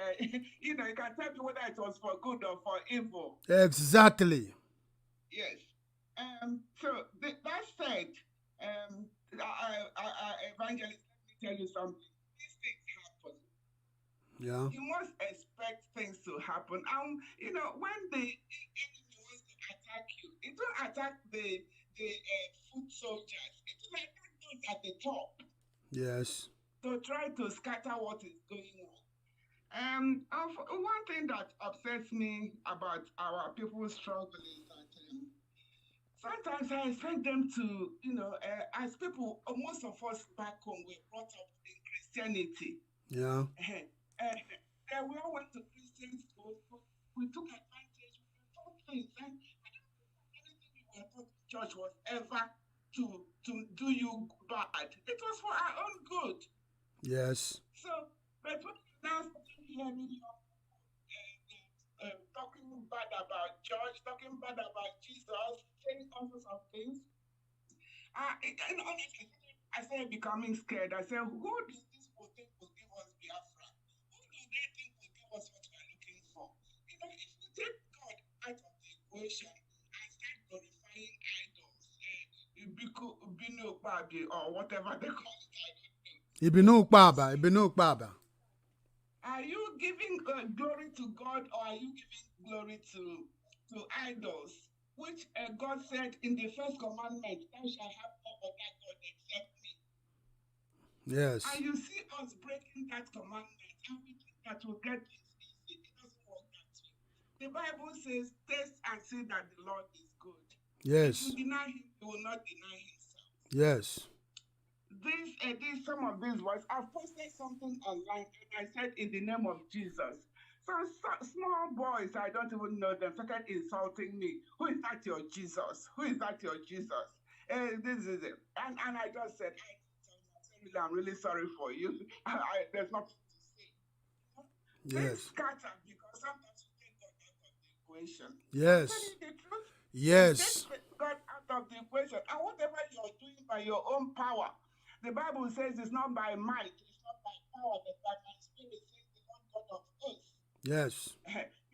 you can tell me whether it was for good or for evil. Exactly. Yes. So that said, Evangelist, let me tell you something. These things happen. Yeah. You must expect things to happen. When the enemy wants to attack you, it will attack the foot soldiers. It will attack those at the top. Yes. To try to scatter what is going on. One thing that upsets me about our people's struggle is that sometimes I expect them to, as people, most of us back home were brought up in Christianity. Yeah. We all went to Christian school. We took advantage. We were taught things. And I don't think anything we were taught in church was ever to do you bad. It was for our own good. Yes. So, but when you now start hearing talking bad about church, talking bad about Jesus, saying all sorts of things. And honestly, I started becoming scared. I said, who does this people think will give us Biafra? Who do they think will give us what we're looking for? If you take God out of the equation and start glorifying idols, Ibinu Ukpabi or whatever they call it, I don't know. Ibinu Ukpaba. Are you giving glory to God, or are you giving glory to idols? Which God said in the first commandment, thou shalt have no other God except me. Yes. And you see us breaking that commandment, and we think that we'll get things easy. It doesn't work that way. The Bible says, taste and see that the Lord is good. Yes. If you deny him, he will not deny himself. Yes. Some of these words, I've posted something online and I said in the name of Jesus. Some small boys, I don't even know them, started insulting me. Who is that your Jesus? Who is that your Jesus? This is it. And I just said, I'm really sorry for you. There's nothing to say. Yes. Things scatter because sometimes you take God out of the equation. Yes. I'm telling you the truth. Yes. You take God out of the equation. And whatever you're doing by your own power, the Bible says it's not by might, it's not by power, but by my spirit, says the Lord God of hosts. Yes.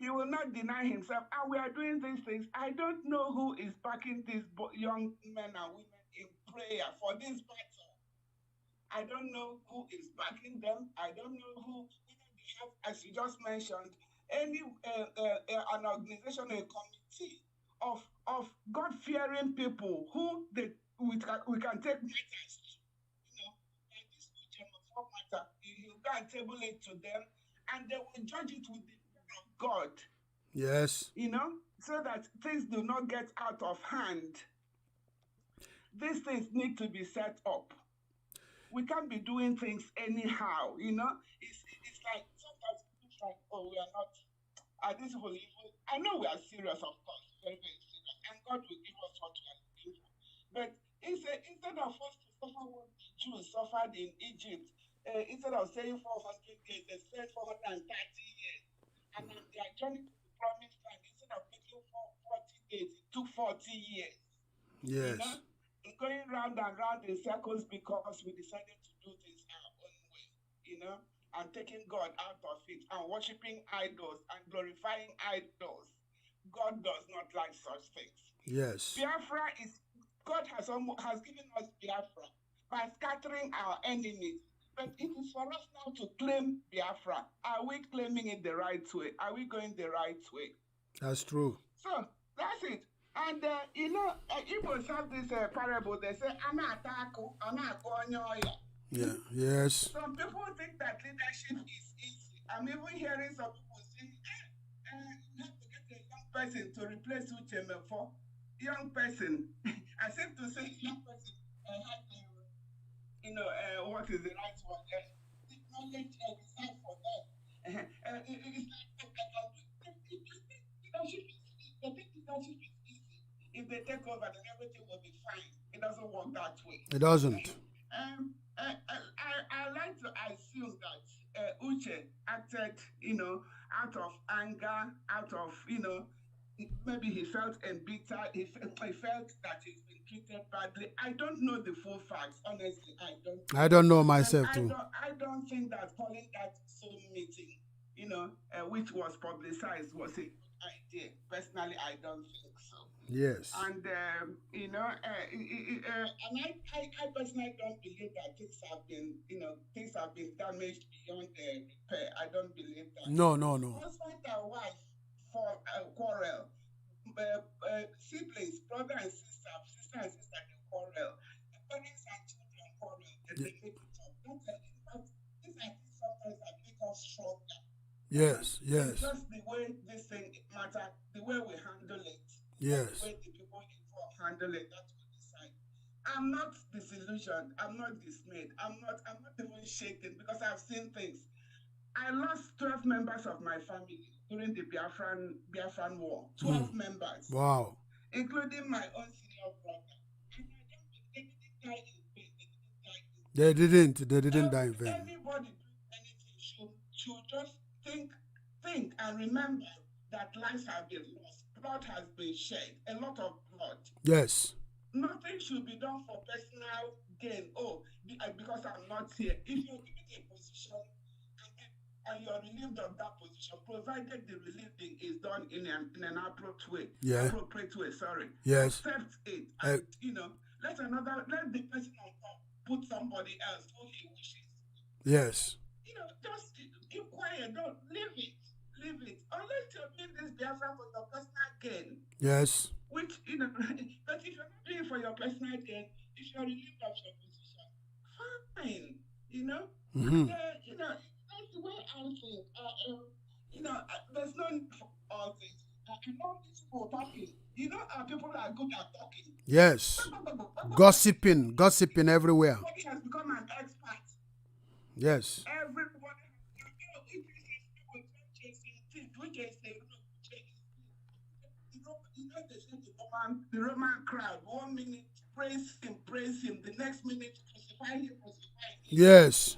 He will not deny himself. And we are doing these things. I don't know who is backing these young men and women in prayer for this battle. I don't know who is backing them. I don't know who, they have, as you just mentioned, any an organization, a committee of God-fearing people who we can take matters to. Like this Uchemefor matter, you go and table it to them, and they will judge it with the word of God. Yes. So that things do not get out of hand. These things need to be set up. We can't be doing things anyhow. It's like sometimes it's like, oh, we are not at this whole level. I know we are serious, of course, very, very serious, and God will give us what we are looking for. But instead of us to suffer what the Jews suffered in Egypt, instead of saying 400 years, they said 430 years. And then they are journey to the promised land. Instead of making 40 days, it took 40 years. Yes. Going round and round in circles because we decided to do things our own way, and taking God out of it and worshiping idols and glorifying idols. God does not like such things. Yes. God has given us Biafra by scattering our enemies. But it is for us now to claim Biafra. Are we claiming it the right way? Are we going the right way? That's true. So that's it. And Igbos have this parable. They say, Yeah. Yes. Some people think that leadership is easy. I'm even hearing some people saying, you have to get a young person to replace Uchemefor. Young person. I said to say young person has what is the right word? The knowledge reserved for them. It's like leadership is easy. They think leadership is easy. If they take over, then everything will be fine. It doesn't work that way. It doesn't. I like to assume that Uche acted, out of anger, out of, maybe he felt embittered. He felt that he's been treated badly. I don't know the full facts, honestly. I don't know myself too. I don't think that calling that Zoom meeting, which was publicized, was a good idea. Personally, I don't think so. Yes. And and I personally don't believe that things have been damaged beyond repair. I don't believe that. No. Husband and wife for quarrel, siblings, brother and sister and sister they quarrel, parents and children quarrel, they make it up. These are things sometimes that make us stronger. Yes. It's just the way this thing matters, the way we handle it. Yes. The way the people involved handle it, that will decide. I'm not disillusioned. I'm not dismayed. I'm not even shaken because I've seen things. I lost 12 members of my family during the Biafran War. 12 members. Wow. Including my own senior brother. And they didn't die in vain. They didn't die in vain. Anybody doing anything should just think and remember that lives have been lost. Blood has been shed, a lot of blood. Yes. Nothing should be done for personal gain. Because I'm not here. If you're given a position and you're relieved of that position, provided the relieving is done in an appropriate way. Yeah. Appropriate way, sorry. Yes. Accept it. And, let the person on top put somebody else who he wishes. Yes. Just keep quiet. Don't leave it. Unless you're doing this Biafra for your personal gain. Yes. Which, but if you're not doing it for your personal gain, if you're relieved of your position, fine. Mm-hmm. That's the way I think. There's no need for all things. I know these people talking. People are good at talking. Yes. Gossiping everywhere. Everybody has become an expert. Yes. Everybody. They say the Roman crowd, 1 minute praise him, the next minute crucify him. Yes.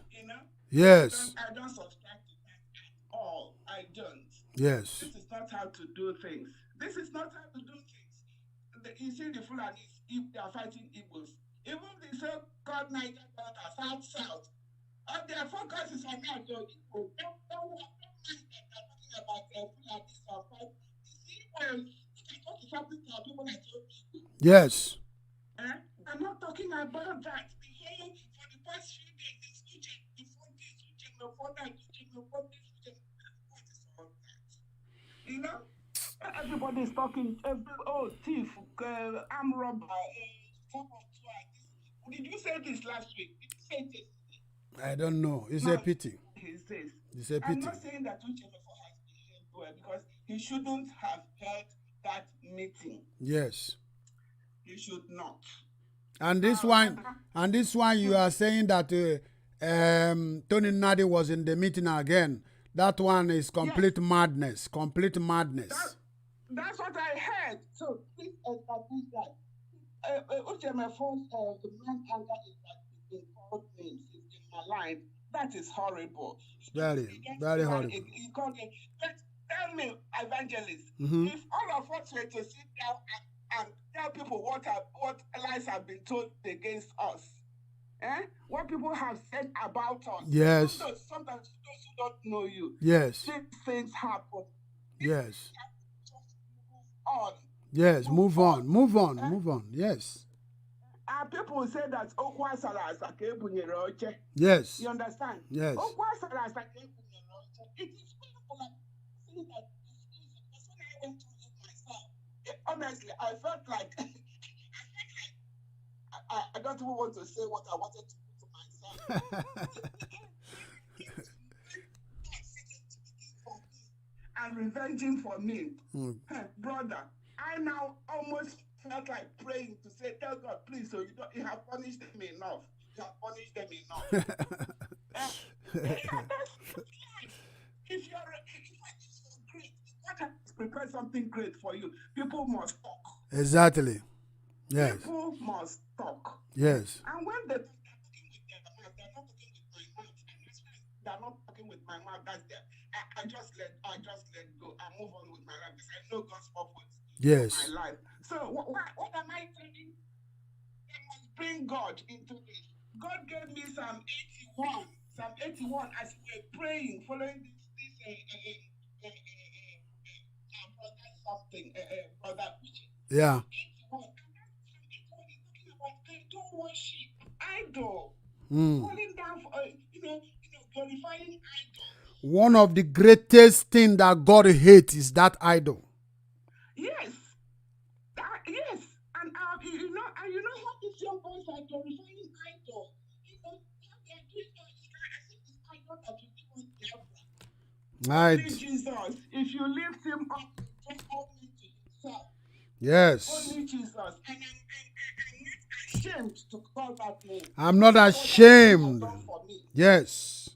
Yes. I don't subscribe to that at all. I don't. Yes. This is not how to do things. You see the Fulanis, if they are fighting Igbos, even the so-called Niger Delta, South, all their focus is on that. Don't mind that they're talking about Fulani or fight. You talk to something to people like you. Yes. I'm not talking about that. The whole for the past few days, it's Uchemefor that, Uchemefor this, what is all that? You know, everybody's talking. Thief, arm robber, Did you say this last week? Did you say this? I don't know. It's a pity. He says. It's a pity. I'm not saying that Uchemefor has behaved well because he shouldn't have held that meeting. Yes. He should not. And this one, you are saying that Tony Nadi was in the meeting again. That one is complete madness. Complete madness. That's what I heard. So please establish that. Uchemefor's the main anger is that he's been called names, he's been maligned. That is horrible. Very horrible. Tell me, evangelist, if all of us were to sit down and tell people what lies have been told against us, what people have said about us. Yes. Sometimes those who don't know you. Yes. These things happen. Yes. On. Yes. Move on. Yes. People say that yes. You understand? Yes. It is painful saying that it's easy. Because when I went through it myself, honestly, I felt like I don't even want to say what I wanted to do to myself. And revenging for me. Brother, I now almost felt like praying to say, tell God, please, so you have punished them enough. You have punished them enough. If you're great, God has prepared something great for you. People must talk. Exactly. Yes. People must talk. Yes. And when they're not talking with my mouth, that's there. I just let go. I move on with my life because I know God's purpose. Yes. For my life. So what am I saying? I must bring God into this. God gave me Psalm 81. Psalm 81 as we were praying, following this brother. Yeah. 81. Talking about idol worship. Idol. Falling down for glorifying idol. One of the greatest things that God hates is that idol. Yes. Yes. And you know how these young boys are glorifying idol. They are doing idol that you give us Right. Only Jesus. If you lift him up, just only to himself. Yes. Only Jesus. And I'm not ashamed to call that name. I'm not ashamed. Yes.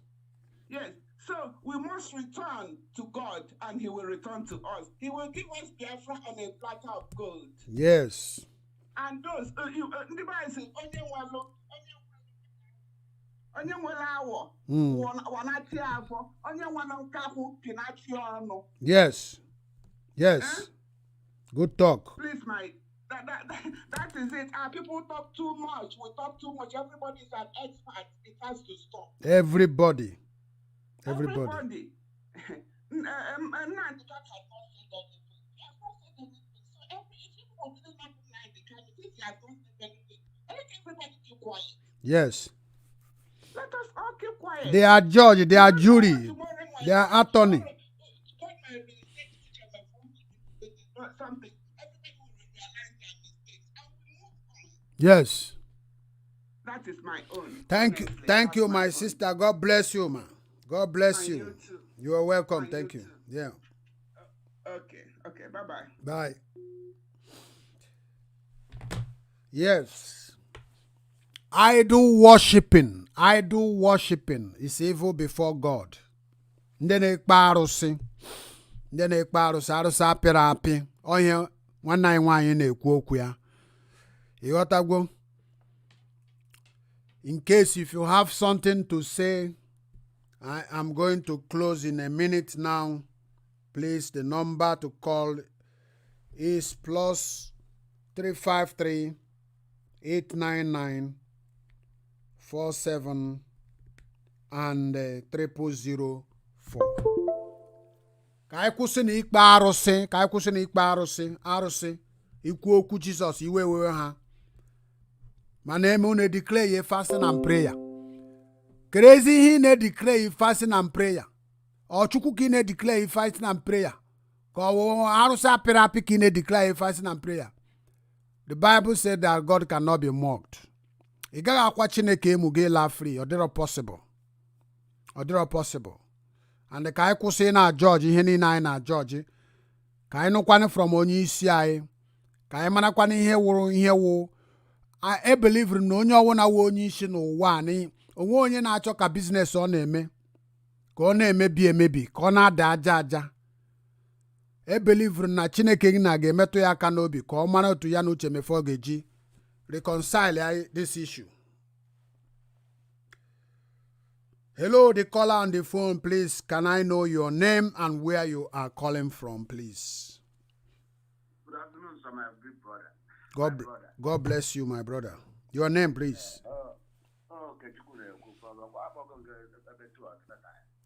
Yes. So we must return to God and he will return to us. He will give us Biafra on a platter of gold. Yes. And those, the Bible says, yes. Yes. Good talk. Please, that is it. People talk too much. We talk too much. Everybody is an expert. It has to stop. Everybody. Yes. Let us all keep quiet. They are judge, they are jury, they are attorney. Yes. That is my own. Thank you, my sister. God bless you, man. God bless you. You are welcome. Thank you. Yeah. Okay. Bye-bye. Bye. Yes. Idol worshiping is evil before God. Ndị na-ekpe arụsị apịrị apị onye nwanne anyị nwaanyị na-ekwu okwu ya. Ịghọtagwo? In case if you have something to say, I am going to close in a minute now. Please, the number to call is +353 899 47 and 0004. Ka anyị kwụsị na ikpe arụsị, ka anyị kwụsị na ikpe arụsị ikwu okwu Jizọs iwe wewe ha. Mana eme unu declare fasting and prayer. Crazy ihe na declare fasting and prayer. Ọ Chukwu ka na declare fasting and prayer. Ka ọ arụsị apịrị apị ka na declare fasting and prayer. The Bible said that God cannot be mocked. Ị gaghị akwa Chineke emu gị la free. Ọ dịrọ possible. Ọ dịrọ possible. And ka anyị kwụsị na judge ihe niile anyị na judge. Ka anyị nụkwanụ from onye isi anyị. Ka anyị marakwanụ ihe wụrụ ihe wụ. I believe na onye ọwụna wụ onye isi n'ụwa anyị. Onwe onye na-achọ ka business ọ na-eme. Ka ọ na-emebi emebi. Ka ọ na-ada aja aja. I believe na Chineke gị na ga-emetụ ya aka n'obi. Ka ọ mara otu ya na Uchemefor ga-eji reconcile this issue. Hello, the caller on the phone, please. Can I know your name and where you are calling from, please? Good afternoon, sir, my big brother. God bless you, my brother. Your name, please.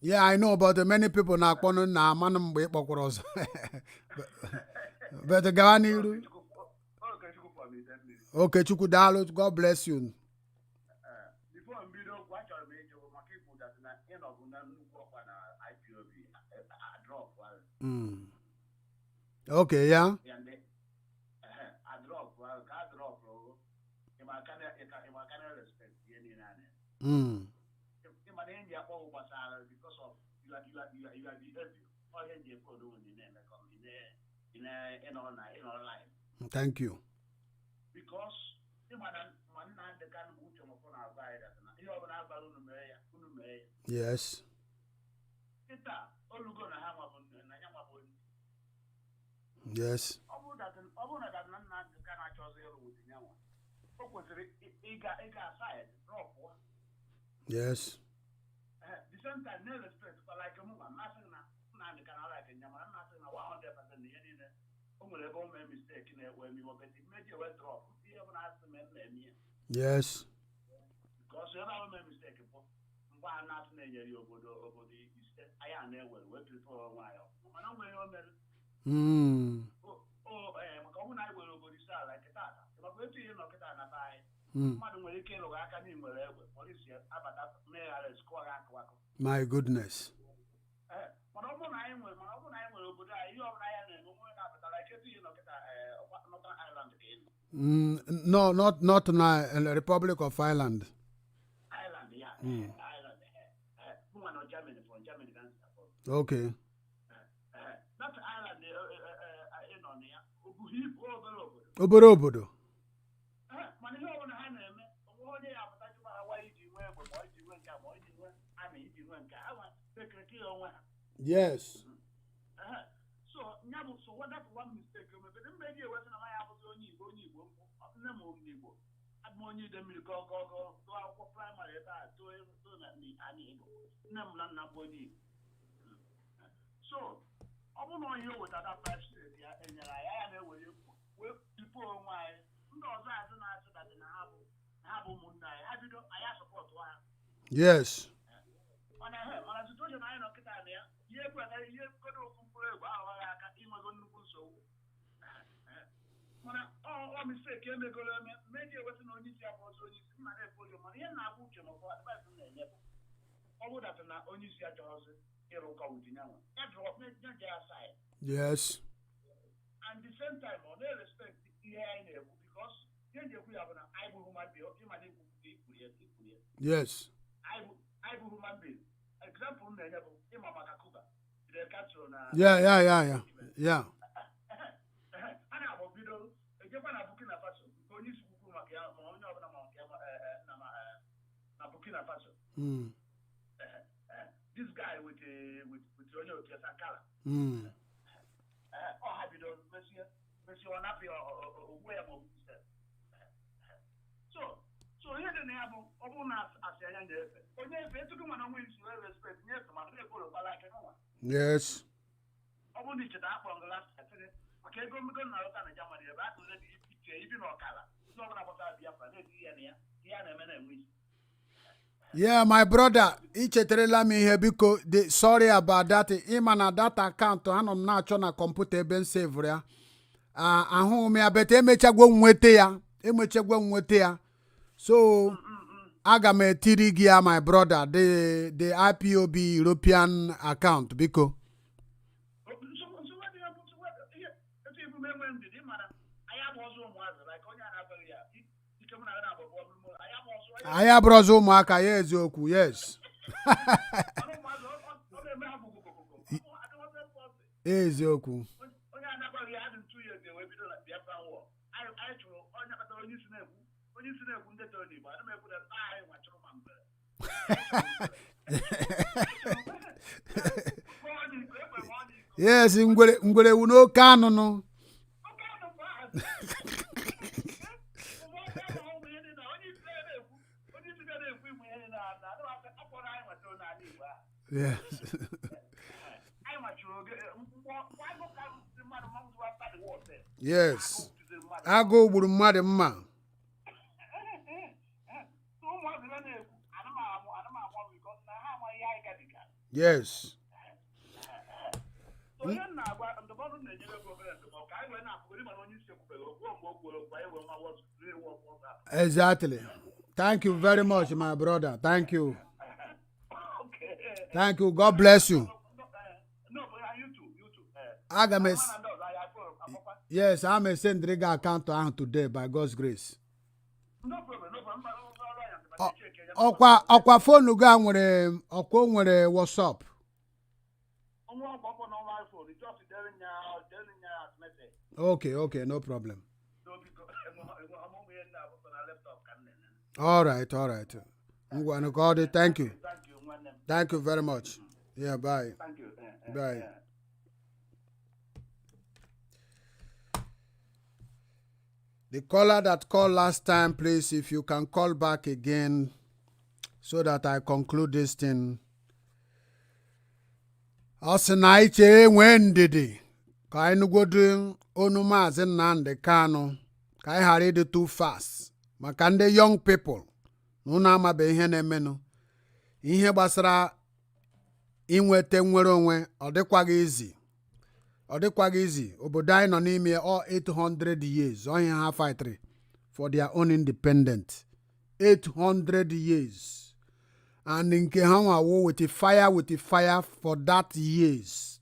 Yeah, I know, but many people na akpọnụ na amanụ mgbe ị kpọkwara ọzọ. But gawa n'iru. Okay, Chukwu daalụ. God bless you. Before I'm being up, watch our major, my people that in of IPOB, drop. Okay, yeah. I drop, in my kind of respect, because of you are behavior, all you put in our life. Thank you. Because the kind of Uchemefor you have an balloon. Yes. Yes. Yes. The same time, no respect for like a woman, nothing like a Yaman, nothing 100% mistake in it when you were getting major drop. You haven't asked the men. Yes. Because you have a mistake. Why not in your body over the I am there with before a while. When I will over the star like a tata. But when you knock it on a buy, Madam will kill or I can even police about that mayor score. My goodness. No, not in the Republic of Ireland. Ireland, yeah. Ireland. Germany from Germany. Okay. Not Ireland, Obodo. Yes. So what that one mistake? Maybe it wasn't my house only. Money them go primary so I don't know you with other five states and I with people why that in have I support one. Yes. On a situation I know yeah, but I go to so all mistake maybe it wasn't only money and I would advice from the level. I would have only see a house Yes. And the same time on their respect because we have an able human being. Yes. Able human being. Example Yeah. This guy with Sakala. Or have you done Monsieur Napi or where so here the neighbor of us as a young girl. When you say to come on wins to respect, yes, my people like no one. Yes. I want to that from the last Saturday. Okay, go now and Germany about to let you even or color. No one about that. Yeah, my brother, icheterela m ihe biko, sorry about that. Ịma na that account anọ m na-achọ na kọmputa ebe m save ya. Ahụ m ya bete emechagwo nweta ya. So aga m etiri gị ya, my brother, the IPOB European account biko. Aya brozo ụmụaka ya eziokwu, yes. Eziokwu. Yes, ngwere wu n'oke anụnụ. Yes. Yes. Agụ gburu mmadụ mma. Yes. Exactly. Thank you very much, my brother. Thank you. Thank you. God bless you. Yes, I'm a send the account today by God's grace. No problem. Ọkwa phone ga nwere WhatsApp. Okay, no problem. All right. God, thank you. Thank you very much. Yeah, bye. Thank you. Bye. The caller that called last time, please, if you can call back again so that I conclude this thing. Osinaike wendidi. Ka anyị godu onu Maazị Nnamdi Kanu. Ka anyị ghara ịdị too fast. Maka ndị young people. Unu amabe ihe na-emenụ. Ihe gbasara inwete nwere onwe ọ dịkwaghị izi. Obodo anyị nọ n'ime all 800 years. Onye ha fightri for their own independence. 800 years. And nke ha nwawo with the fire for that years.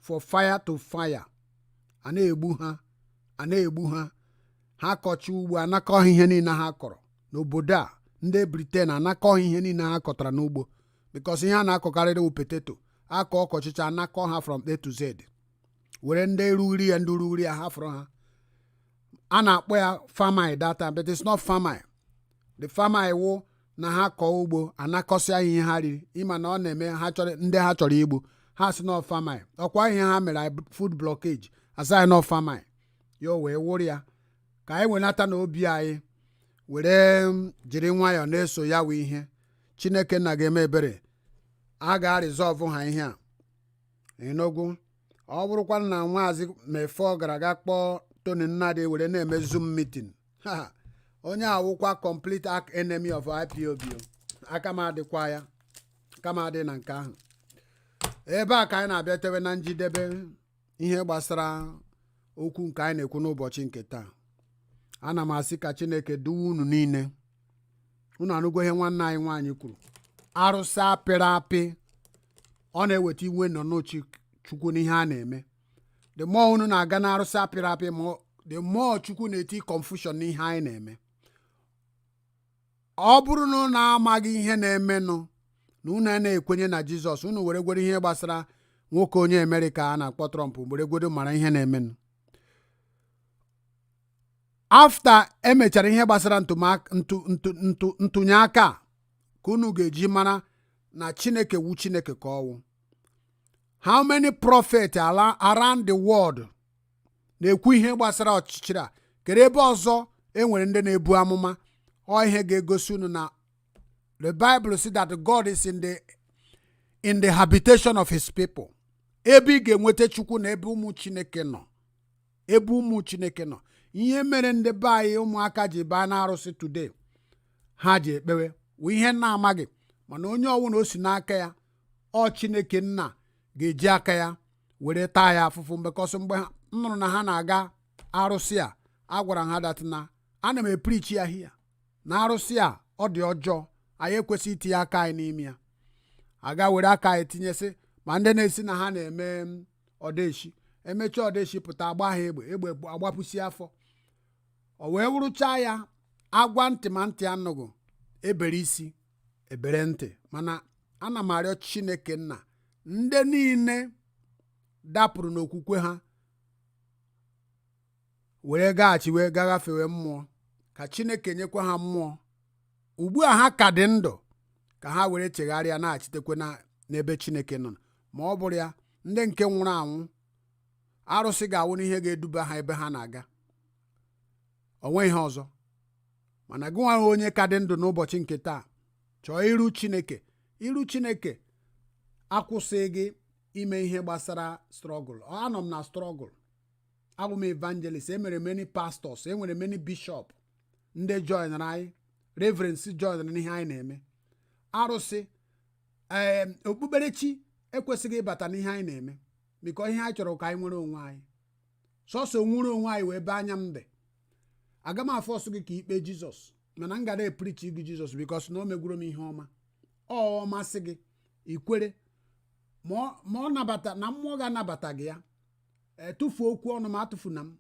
For fire to fire. A na-egbu ha. Ha kọcha ugbo anakọ ihe niile ha kọrọ. N'obodo a, ndị Britain anakọ ihe niile ha kọtara n'ugbo. Because ihe a na-akọkarịrị wu potato. Akọ ọkọchịcha anakọ ha from A to Z. Were ndị ruri ya ha fọrọ ha. A na-akpọ ya famine that time, but it's not famine. The famine wo na ha kọọ ugbo anakọsịa ihe ha riri. Ịma na ọ na-eme ndị ha chọrọ igbo. Ha si no famine. Ọkwa ihe ha mere food blockage. Aside no famine. Yo wee wụrụ ya. Ka anyị wenata n'obi anyị. Were jiri nwayọọ na-eso ya wụ ihe. Chineke nna ga-eme ebere. A ga-resolve ha ihe a. Enogwu. Ọ bụrụkwa na Maazị Uchemefor gara aga kpọọ Tony Nnadi were na-eme Zoom meeting. Onye awụkwa complete enemy of IPOB. Aka m adịkwa ya. Aka m adị na nke ahụ. Ebe a ka anyị na-abịa tewe na njidebe ihe gbasara okwu nke anyị na-ekwu n'ụbọchị nke taa. Ana m asị ka Chineke duwe unu niile. Unu anụgo ihe nwanne anyị nwaanyị kwuru. Arụsị apịrị apị. Ọ na-eweta iwe nọ n'ochi Chukwu n'ihe a na-eme. The more unu na-aga na arụsị apịrị apị, the more Chukwu na-eti confusion n'ihe anyị na-eme. Ọ bụrụ na unu amaghị ihe na-emenụ na unu na-ekwenye na Jizọs, unu were gwere ihe gbasara nwoke onye Amerịka a na-akpọ Trump, were gwere mara ihe na-emenụ. After emechara ihe gbasara ntụnye aka ka unu ga-eji mara na Chineke wu Chineke ka ọwụ. How many prophets around the world na-ekwu ihe gbasara ọchịchịrị a? Kere ebe ọzọ enwere ndị na-ebu amụma. Ọ ihe ga-egosi unu na the Bible says that God is in the habitation of his people. Ebe ị ga-enweta Chukwu na ebe ụmụ Chineke nọ. Ebe ụmụ Chineke nọ. Ihe mere ndị be anyị ụmụaka ji baa na arụsị today. Ha ji ekpewe. Ihe na-amaghị. mana onye ọwụna o si n'aka ya ọ Chineke nna ga-eji aka ya were taa ya afụfụ mbekọsị mgbe m nụrụ na ha na-aga arụsị a agwara ha datina ana m eprichi ya hia na arụsị a ọ dị ọjọọ anyị ekwesịghị itinye aka anyị n'ime ya aga were aka anyị tinyesị ma ndị na-esi na ha na-eme ọdeshi emechaa ọdeshi pụta agba ha egbe agbapụsi afọ o wee wụrụchaa ya agwa ntị ma ntị anụghị ebere isi ebere ntị mana ana m arịọ Chineke nna ndị niile dapụrụ n'okwukwe ha were gaghachi wee gaghafewe mmụọ ka Chineke nyekwa ha mmụọ ugbu a ha ka dị ndụ ka ha were chegharịa na-achitekwe n'ebe Chineke nọ ma ọ bụrụ ya ndị nke nwụrụ anwụ arụsị ga-awụ n'ihe ga-eduba ha ebe ha na-aga onwe ihe ọzọ mana gị nwa onye ka dị ndụ n'ụbọchị nke taa chọọ iru Chineke akwụsị gị ime ihe gbasara strọgụl. Anọ m na strọgụl, abụ m evangelist, enwere many pastors, enwere many bishop ndị joinere anyị, reverends joinere n'ihe anyị na-eme. Arụsị okpukperechi ekwesịghị ịbata n'ihe anyị na-eme biko ihe anyị chọrọ ka anyị nwere onwe anyị sọsọ nwere onwe anyị wee be anya m dị. Aga m afọsụ gị ka ikpe Jizọs mana m gara eprichi gị Jizọs bikos na o megwuro m ihe ọma ọ masị gị ikwere ma ọ nabata na mmụọ ga-anabata gị ya etufuo okwu ọnụ ma atụfu na m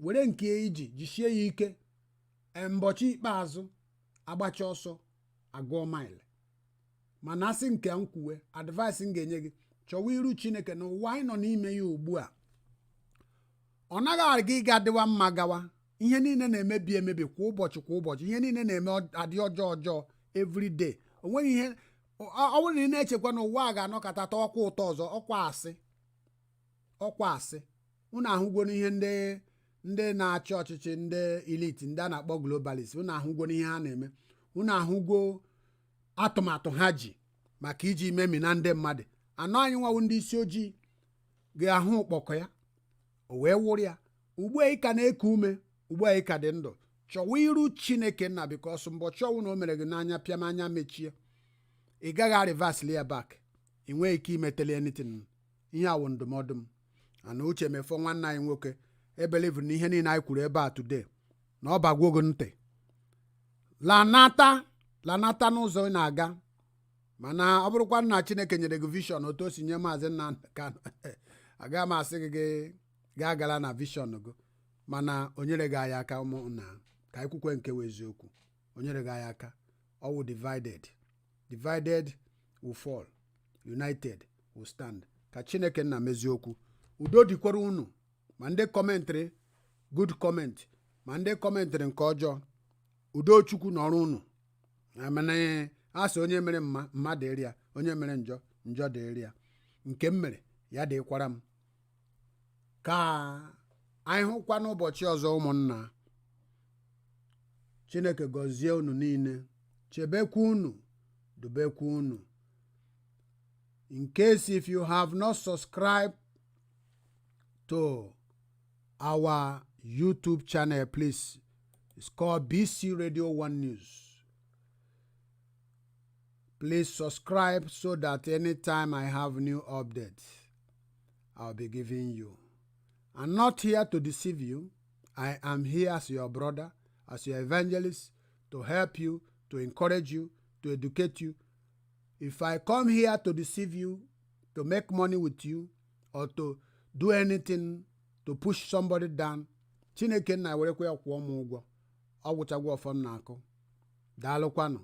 were nke iji jisie ya ike mbọchị ikpeazụ agbacha ọsọ agụọ maịlị. mana asị nke m kwuwe advice m ga-enye gị chọwa iru Chineke na ụwa anyị nọ n'ime ya ugbu a ọ naghị aga ịga dịwa mma gawa. Ihe niile na-emebi emebi kwa ụbọchị ihe niile na-eme adị ọjọọ every day. O nweghị ihe ọ bụrụ na ị na-echekwa na ụwa a ga-anọkọta ọkwa ụtọ ọzọ ọkwa asị unu ahụgo n'ihe ndị na-achị ọchịchị ndị elite ndị a na-akpọ globalist unu ahụgo n'ihe ha na-eme. Unu ahụgo atụmatụ ha ji maka iji memi na ndị mmadụ. Anọ anyị nwawu ndị isi ojii ga-ahụ ụkpọkọ ya o wee wụrụ ya. Ugbu a ị ka na-eku ume, ugbu a ị ka dị ndụ, chọwa iru Chineke nna bikos mbọchị ọnwụ na o mere gị n'anya pịam anya mechie ị gaghị arivasli ya bak, ị nweghị ike imetele anything. Ihe awụ ndụmọdụ m ana Uchemefor nwanne anyị nwoke ebelivu na ihe niile anyị kwuru ebe a today na ọ bagwo gị ntị. lanata n'ụzọ ị na-aga. Mana ọ bụrụkwa nna Chineke nyere gị vision otu o si nye maazị Nnamdi Kanu aga m asị gị gaa gala na vision gị mana o nyere gị anyị aka ụmụnna ka anyị kwukwe nke eziokwu. O nyere gị anyị aka. Ọ wụ divided will fall, united will stand. Ka Chineke nna mezie okwu. Udo dịkwara unu ma ndị kọmentrị good comment ma ndị kọmentrị nke ọjọọ. Udo Chukwu n'ọrụ unu. Amana asị onye mere mma dịrị ya, onye mere njọ dịrị ya. Nke m mere ya dịkwara m. Ka anyị hụkwa n'ụbọchị ọzọ ụmụnna. Chineke gọzie unu niile, chebekwa unu, dubekwa unu. In case if you have not subscribed to our YouTube channel, please, it's called BC Radio 1 News. Please subscribe so that anytime I have new updates, I'll be giving you. I'm not here to deceive you. I am here as your brother, as your evangelist, to help you, to encourage you, to educate you. If I come here to deceive you, to make money with you, or to do anything to push somebody down, Chineke na werekwa ya kwụọ m ụgwọ. Ọ gwụchagwa ọfọ m na-akụ. Daalụkwanụ.